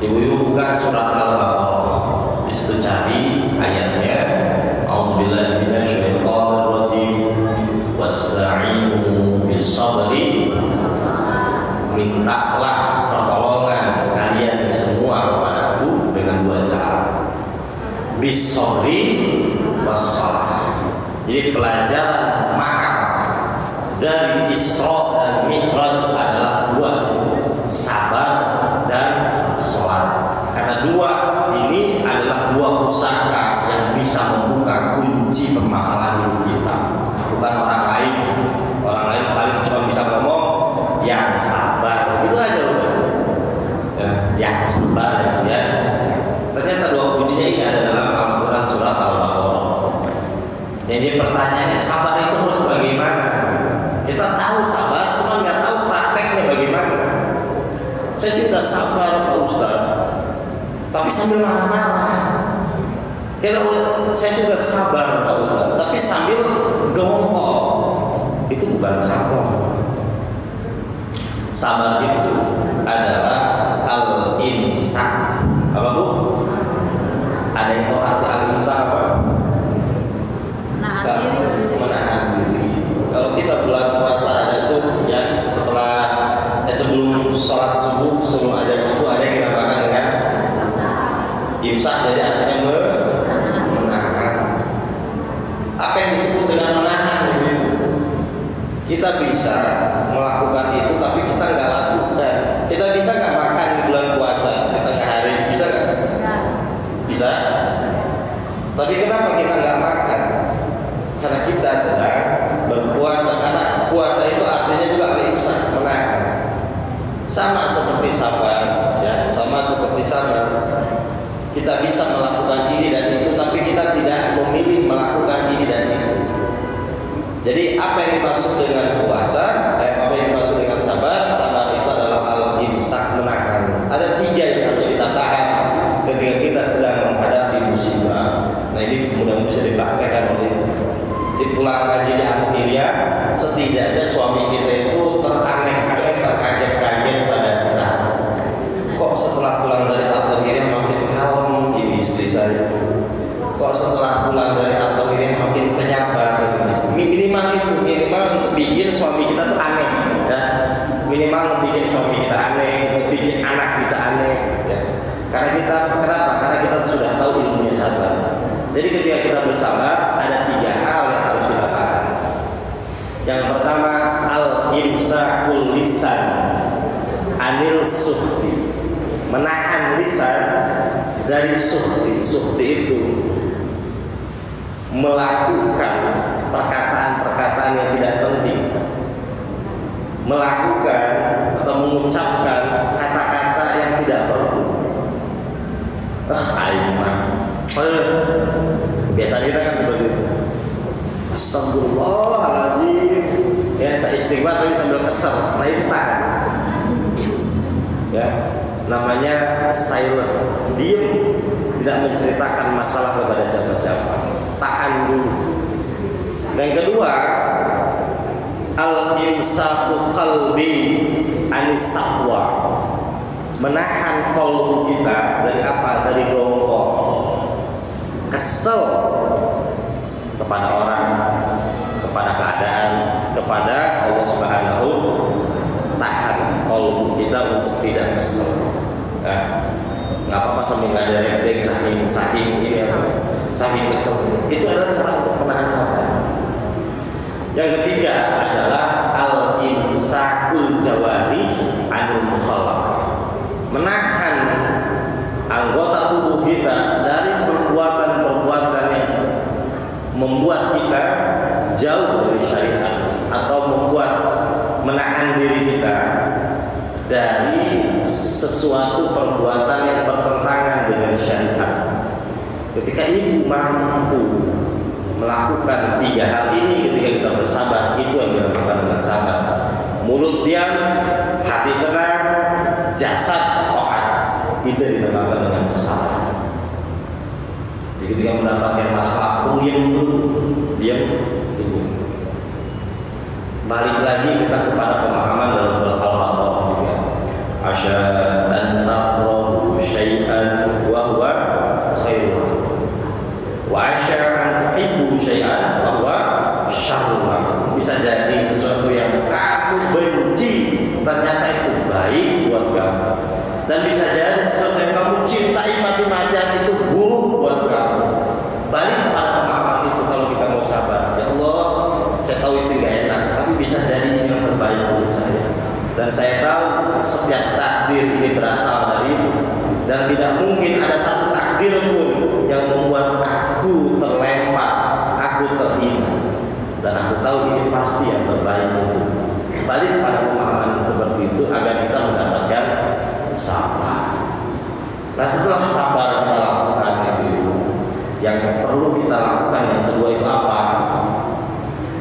Ibu-ibu buka surat Al-Baqarah. Di situ cari ayatnya. A'udzubillahi minasyaitonir rajim. Wasta'inu bis-sabri. Mintalah pertolongan kalian semua kepadaku dengan dua cara. Bis-sabri was-salah. Jadi pelajaran mahal dari Isra dan Mi'raj adalah dua, sabar dan sholat. Kita tahu sabar, cuma nggak tahu prakteknya bagaimana. Saya sudah sabar Pak Ustaz, tapi sambil marah-marah. Saya sudah sabar Pak Ustaz, tapi sambil dongkol. Itu bukan sabar. Sabar itu adalah al-imsak. Apa Bu? Ada yang tahu arti al-imsak apa? Menahan diri. Kalau kita bulan puasa ada tuh ya sebelum sholat subuh, sebelum ada subuh ada yang dinamakan dengan imsak. Jadi artinya menahan. Apa yang disebut dengan menahan? Kita bisa melakukan itu, tapi kita nggak lakukan. Kita bisa nggak makan di bulan puasa di tengah hari? Bisa nggak? Bisa. Tapi kenapa kita nggak makan? Karena kita sedang berpuasa. Karena puasa itu artinya juga imsak, menahan. Sama seperti sabar, ya, sama seperti sabar. Kita bisa melakukan ini dan itu, tapi kita tidak memilih melakukan ini dan itu. Jadi apa yang dimaksud dengan puasa? Apa yang dimaksud dengan sabar? Sabar itu adalah al-imsak, menahan. Ada 3 yang harus kita tahan ketika kita sedang menghadapi musibah. Nah ini mudah-mudahan bisa dipraktekkan oleh di pulang ngaji di Al-Hiria. Setidaknya suami kita itu teraneh-aneh, terkaget-kaget pada kita. Kok setelah pulang dari Al-Hiria makin kalem ini istri saya? Kok setelah pulang dari Al-Hiria makin penyabar? Minimal itu, minimal bikin suami kita tuh aneh, ya. Minimal bikin suami kita aneh, bikin anak kita aneh, ya. Karena kita, kenapa? Karena kita sudah tahu ilmunya sabar. Jadi ketika kita bersabar, ada 3 hal yang harus kita tahan. Yang pertama, al-imsakul lisan anil suhti, menahan lisan dari suhti. Suhti itu melakukan perkataan-perkataan yang tidak penting, melakukan atau mengucapkan kata-kata yang tidak perlu. Kebiasaan kita kan seperti itu. Astagfirullahaladzim. Ya, saya istighfar tapi sambil kesel. Nah itu tahan. Ya, namanya silent, diam, tidak menceritakan masalah kepada siapa-siapa. Tahan dulu. Yang kedua, al-imsaku qalbi anis saqwa, menahan qalbu kita dari apa? Dari dongkol, kesel kepada orang, kepada keadaan, kepada Allah Subhanahu. Tahan qalbu kita untuk tidak kesel. Ya. Nggak apa-apa sambil nggak ada rebek, saking ini ya, saking kesel. Itu adalah cara untuk menahan sabar. Yang ketiga adalah al-imsakul jawari anil mukhalafah, menahan anggota tubuh kita dari perbuatan-perbuatan yang membuat kita jauh dari syariat, atau membuat menahan diri kita dari sesuatu perbuatan yang bertentangan dengan syariat. Ketika ibu mampu melakukan 3 hal ini ketika kita bersabar, itu yang dinamakan dengan sabar. Mulut diam, hati tenang, jasad taat, itu yang dinamakan dengan sabar. Jadi ketika mendapatkan masalah, diam dulu, diam dulu. Balik lagi kita kepada pemahaman dalam surat Al-Baqarah juga. Asyhadu an taqrabu syai'an wa huwa khairun wa asyhadu an tuhibbu syai'an wa huwa syarrun. Bisa jadi sesuatu yang kamu benci ternyata itu baik buat kamu, dan bisa jadi sesuatu yang kamu cintai mati-matian itu buruk buat kamu. Balik pada pemahaman itu kalau kita mau sabar. Ya Allah, saya tahu itu gak enak, tapi bisa jadi ini yang terbaik untuk saya. Dan saya tahu setiap takdir ini berasal darimu, dan tidak mungkin ada satu takdir pun yang membuat aku terlempar, aku terhina. Dan aku tahu ini pasti yang terbaik untuk. Balik pada pemahaman seperti itu agar kita mendapatkan sabar. Nah setelah sabar kita lakukan itu, yang perlu kita lakukan yang kedua itu apa?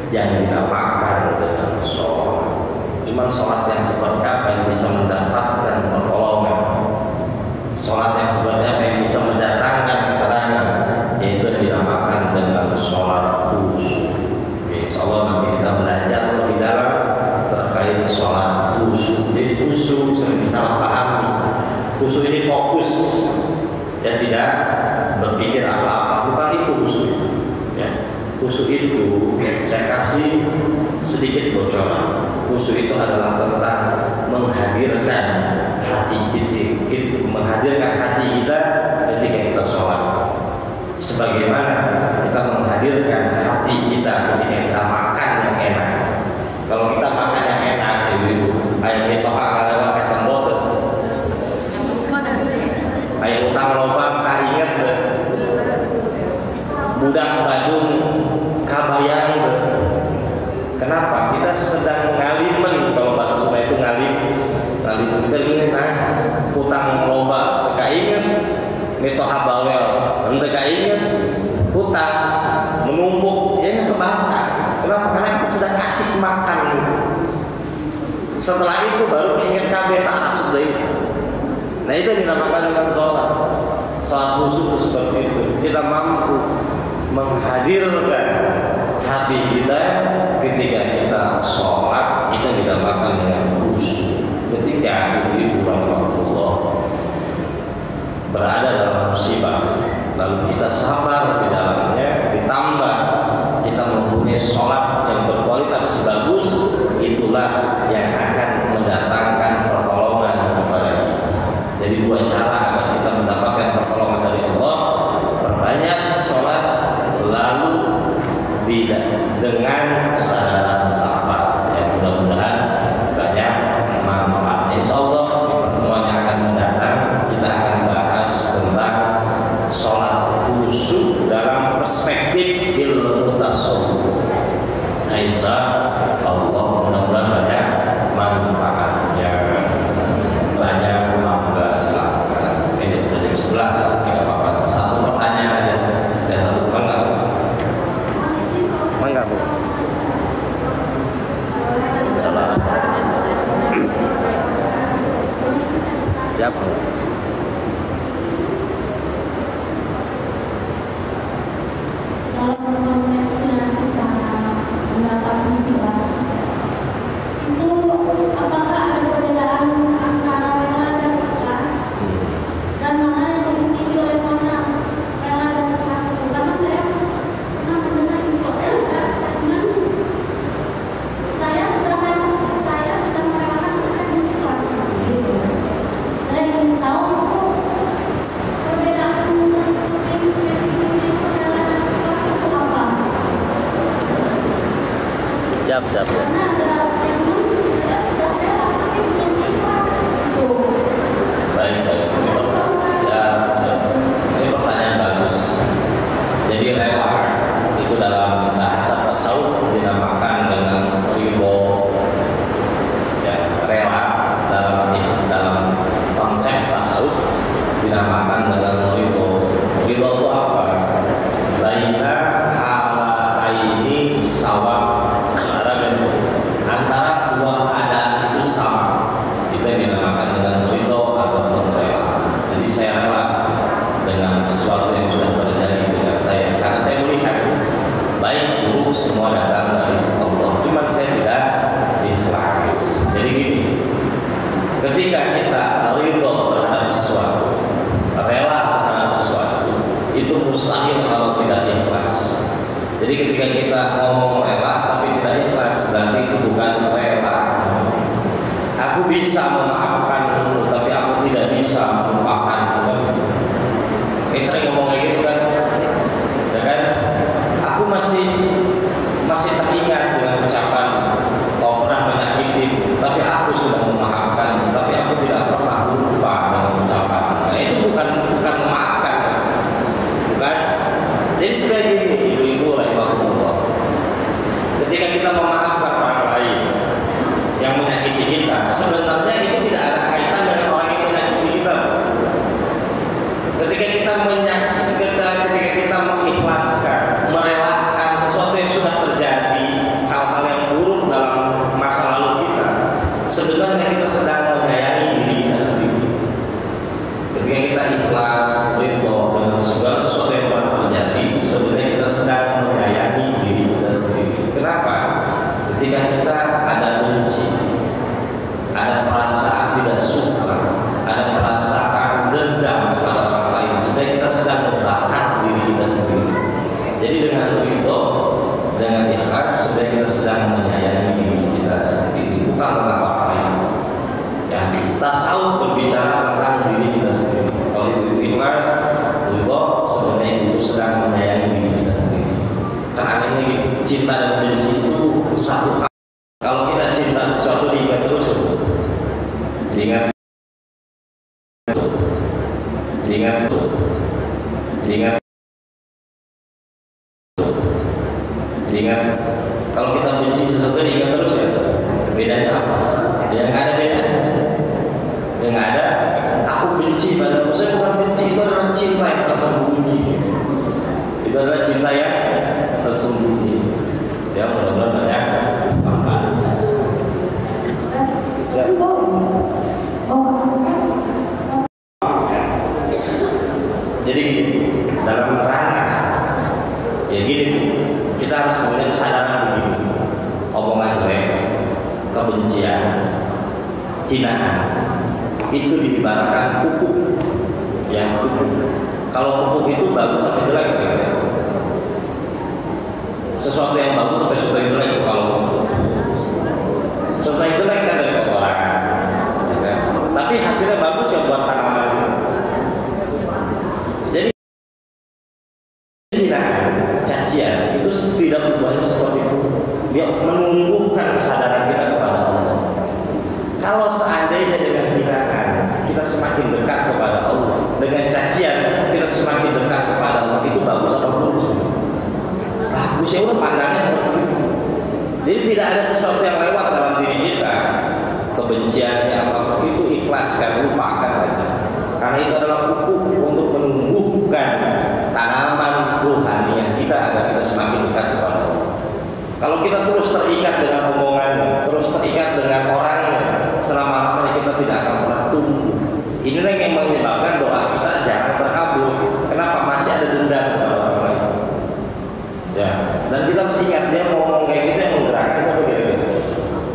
Yang dinamakan dengan sholat. sedikit bocoran. Khusyuk itu adalah tentang menghadirkan hati kita, menghadirkan hati kita ketika kita sholat. Sebagaimana kita menghadirkan hati kita ketika kita makan yang enak. Kalau kita makan yang enak, ibu-ibu, ayam itu akan lewat ke tembok. Ayam utang lobang, tak inget deh. Budak Badung, kabayang deh. Kenapa? Kita sedang ngalimen, kalau bahasa Sunda itu ngalimen keringan, hutang loba, teka inget, mitoha bawel, teka inget, hutang menumpuk, ya nggak kebaca. Kenapa? Karena kita sedang asik makan gitu. Setelah itu baru keinget kabeh tak rasuk deh. Nah itu yang dinamakan dengan sholat. Sholat khusyuk seperti itu. Kita mampu menghadirkan hati kita ketika kita sholat, itu dinamakan dengan khusyuk. Ketika ibu-ibu rahimahullah berada dalam musibah, lalu kita sabar di dalamnya, ditambah kita mempunyai sholat yang berkualitas bagus, itulah yang akan mendatangkan pertolongan kepada kita. Jadi dua cara agar kita mendapatkan pertolongan dari Allah: perbanyak sholat, lalu dengan kesadaran sabar. Ya, mudah-mudahan banyak manfaat. Insya Allah di pertemuan yang akan mendatang kita akan bahas tentang sholat khusyuk dalam perspektif ilmu tasawuf. Nah, insya Allah mudah-mudahan banyak manfaatnya. Banyak mangga silakan. Ini sudah jam 11, tidak apa-apa. Satu pertanyaan aja. Ya, satu mangga Bu. Siapa? Siap. Baik. Ini pertanyaan bagus. Jadi rela itu dalam bahasa tasawuf dinamakan dengan ridho. Ya, rela dalam konsep tasawuf dinamakan dengan ridho. Ridho itu apa? Baina halataini sawa. Antara dua keadaan itu sama, itu yang dinamakan dengan ridho atau rela. Jadi saya rela dengan sesuatu yang sudah terjadi dengan saya, karena saya melihat baik buruk semua datang dari Allah. Cuma saya tidak ikhlas. Jadi gini, ketika kita ridho terhadap sesuatu, rela terhadap sesuatu, itu mustahil kalau tidak ikhlas. Jadi ketika kita ngomong rela tapi tidak ikhlas, berarti itu bukan rela. Aku bisa memaafkan dulu, tapi aku tidak bisa melupakan. Sering ngomong kayak gitu kan, ya kan? Aku masih teringat dengan ucapan kau pernah menyakiti, tapi aku sudah memaafkan, tapi aku tidak pernah lupa dengan ucapan. Nah itu bukan memaafkan, bukan? Jadi sebenarnya gini, ibu-ibu rahimahullah, ketika kita memaafkan orang lain yang menyakiti kita, sebenarnya itu tidak ada kaitan dengan orang yang menyakiti kita. Ketika kita mengikhlaskan, merelakan sesuatu yang sudah terjadi, hal-hal yang buruk dalam masa lalu kita, sebenarnya kita sedang menyayangi diri kita sendiri. Ketika kita ikhlas, ridho dengan segala sesuatu yang telah terjadi, sebenarnya kita sedang menyayangi diri kita sendiri. Kenapa? Ketika kita ada benci, ada perasaan tidak suka, ada perasaan dendam kepada orang lain, sebenarnya kita sedang membakar diri kita sendiri. Jadi dengan ridho, dengan ikhlas, sebenarnya kita sedang menyayangi diri Ingat, ingat, ingat, ingat. Kalau kita benci sesuatu, ingat terus ya. Bedanya apa? Ya nggak ada beda. Ya nggak ada. Aku benci padamu. Saya bukan benci, itu adalah cinta yang tersembunyi. Itu adalah cinta yang tersembunyi. Ya mudah-mudahan banyak manfaatnya. Ya. Jadi dalam rangka ya gini, kita harus punya kesadaran begini. Omongan jelek, kebencian, hinaan itu diibaratkan pupuk. Ya pupuk. Kalau pupuk itu bagus atau jelek? Sesuatu yang bagus sampai sesuatu yang jelek. Kalau sesuatu yang jelek kan dari kotoran, ya. Tapi hasilnya bagus ya buat tanaman. Jadi hinaan, cacian itu tidak berubahnya seperti itu. Dia menumbuhkan kesadaran kita kepada Allah. Kalau seandainya dengan hinaan kita semakin dekat kepada Allah, dengan cacian kita semakin dekat kepada Allah, itu bagus atau buruk? Bagus ya, udah pandangnya seperti itu. Jadi tidak ada sesuatu yang lewat dalam diri kita. Kebenciannya apapun itu ikhlaskan, lupakan aja. Karena itu adalah pupuk untuk menumbuhkan tanaman ruhaniah kita agar kita semakin dekat kepada Allah. Kalau kita terus terikat dengan omongannya, terus terikat dengan orangnya, selama-lamanya kita tidak akan pernah tumbuh. Inilah yang menyebabkan doa kita jarang terkabul. Kenapa? Masih ada dendam kepada orang lain. Ya, dan kita harus ingat dia ngomong kayak gitu yang menggerakkan siapa kira-kira?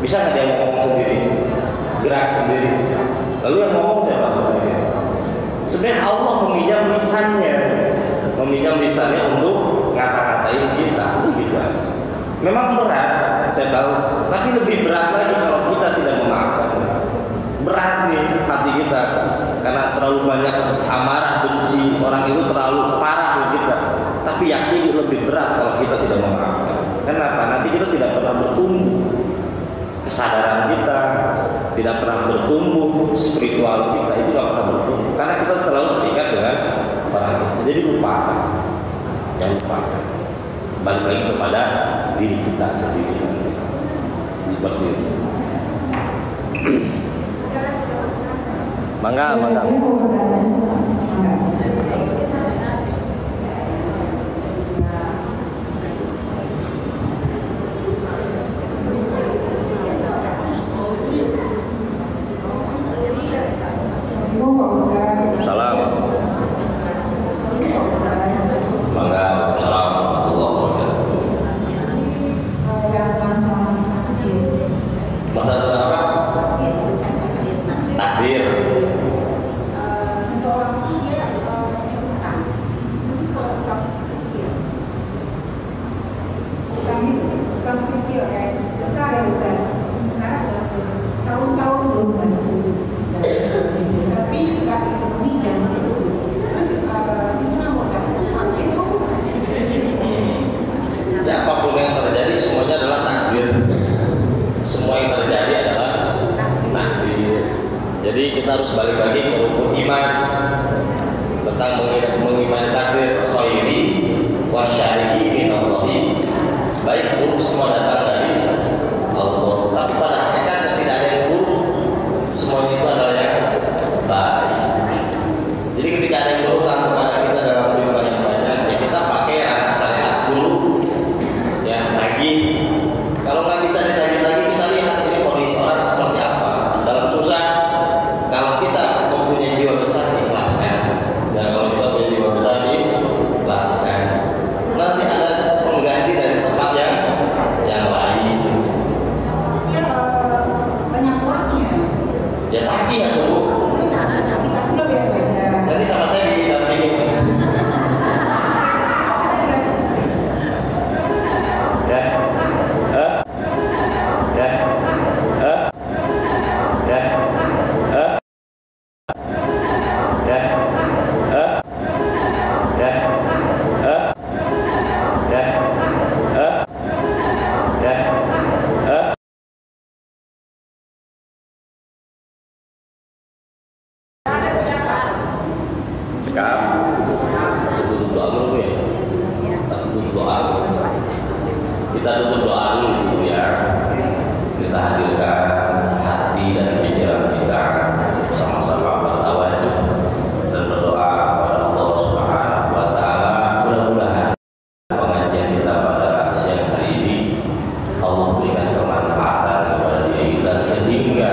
Bisa nggak dia ngomong sendiri, gerak sendiri? Lalu yang ngomong siapa sebenarnya? Sebenarnya Allah meminjam lisannya untuk ngata-ngatain kita, gitu. Memang berat, saya tahu, tapi lebih berat lagi kalau kita tidak memaafkan. Berat nih hati kita, karena terlalu banyak amarah, benci, orang itu terlalu parah kita. Tapi yakin lebih berat kalau kita tidak memaafkan. Kenapa? Nanti kita tidak pernah bertumbuh. Kesadaran kita tidak pernah bertumbuh, spiritual kita itu tidak pernah bertumbuh, karena kita selalu terikat dengan orang itu. Jadi lupakan, yang lupakan, balik lagi kepada diri kita sendiri. Seperti itu. Mangga. Salam. Mangga. Salam. Allah wabarakatuh. Masalah tentang apa? Takdir. Ya, apapun yang terjadi semuanya adalah takdir. Semua yang terjadi adalah takdir. Jadi kita harus balik lagi ke rukun iman tentang mengimani takdir khairi wa syarri min Allah. Baik buruk semua datang dari Allah. Tapi pada hakikatnya tidak ada yang buruk. Semuanya itu adalah yang baik. Jadi ketika ada yang buruk kepada kita dalam kehidupan yang banyak, ya kita pakai ranah syariat dulu. Ya, tagih. Kalau nggak bisa ditagih-tagih, kita lihat ini kondisi orang seperti apa. Dalam susah, kalau kita mempunyai jiwa besar, ikhlaskan. Dan kalau kita punya jiwa besar, ikhlaskan. Nanti hati dan pikiran kita sama-sama bertawajuh dan berdoa kepada Allah Subhanahu wa taala. Mudah-mudahan pengajian kita pada siang hari ini Allah berikan kemanfaatan kepada diri kita sehingga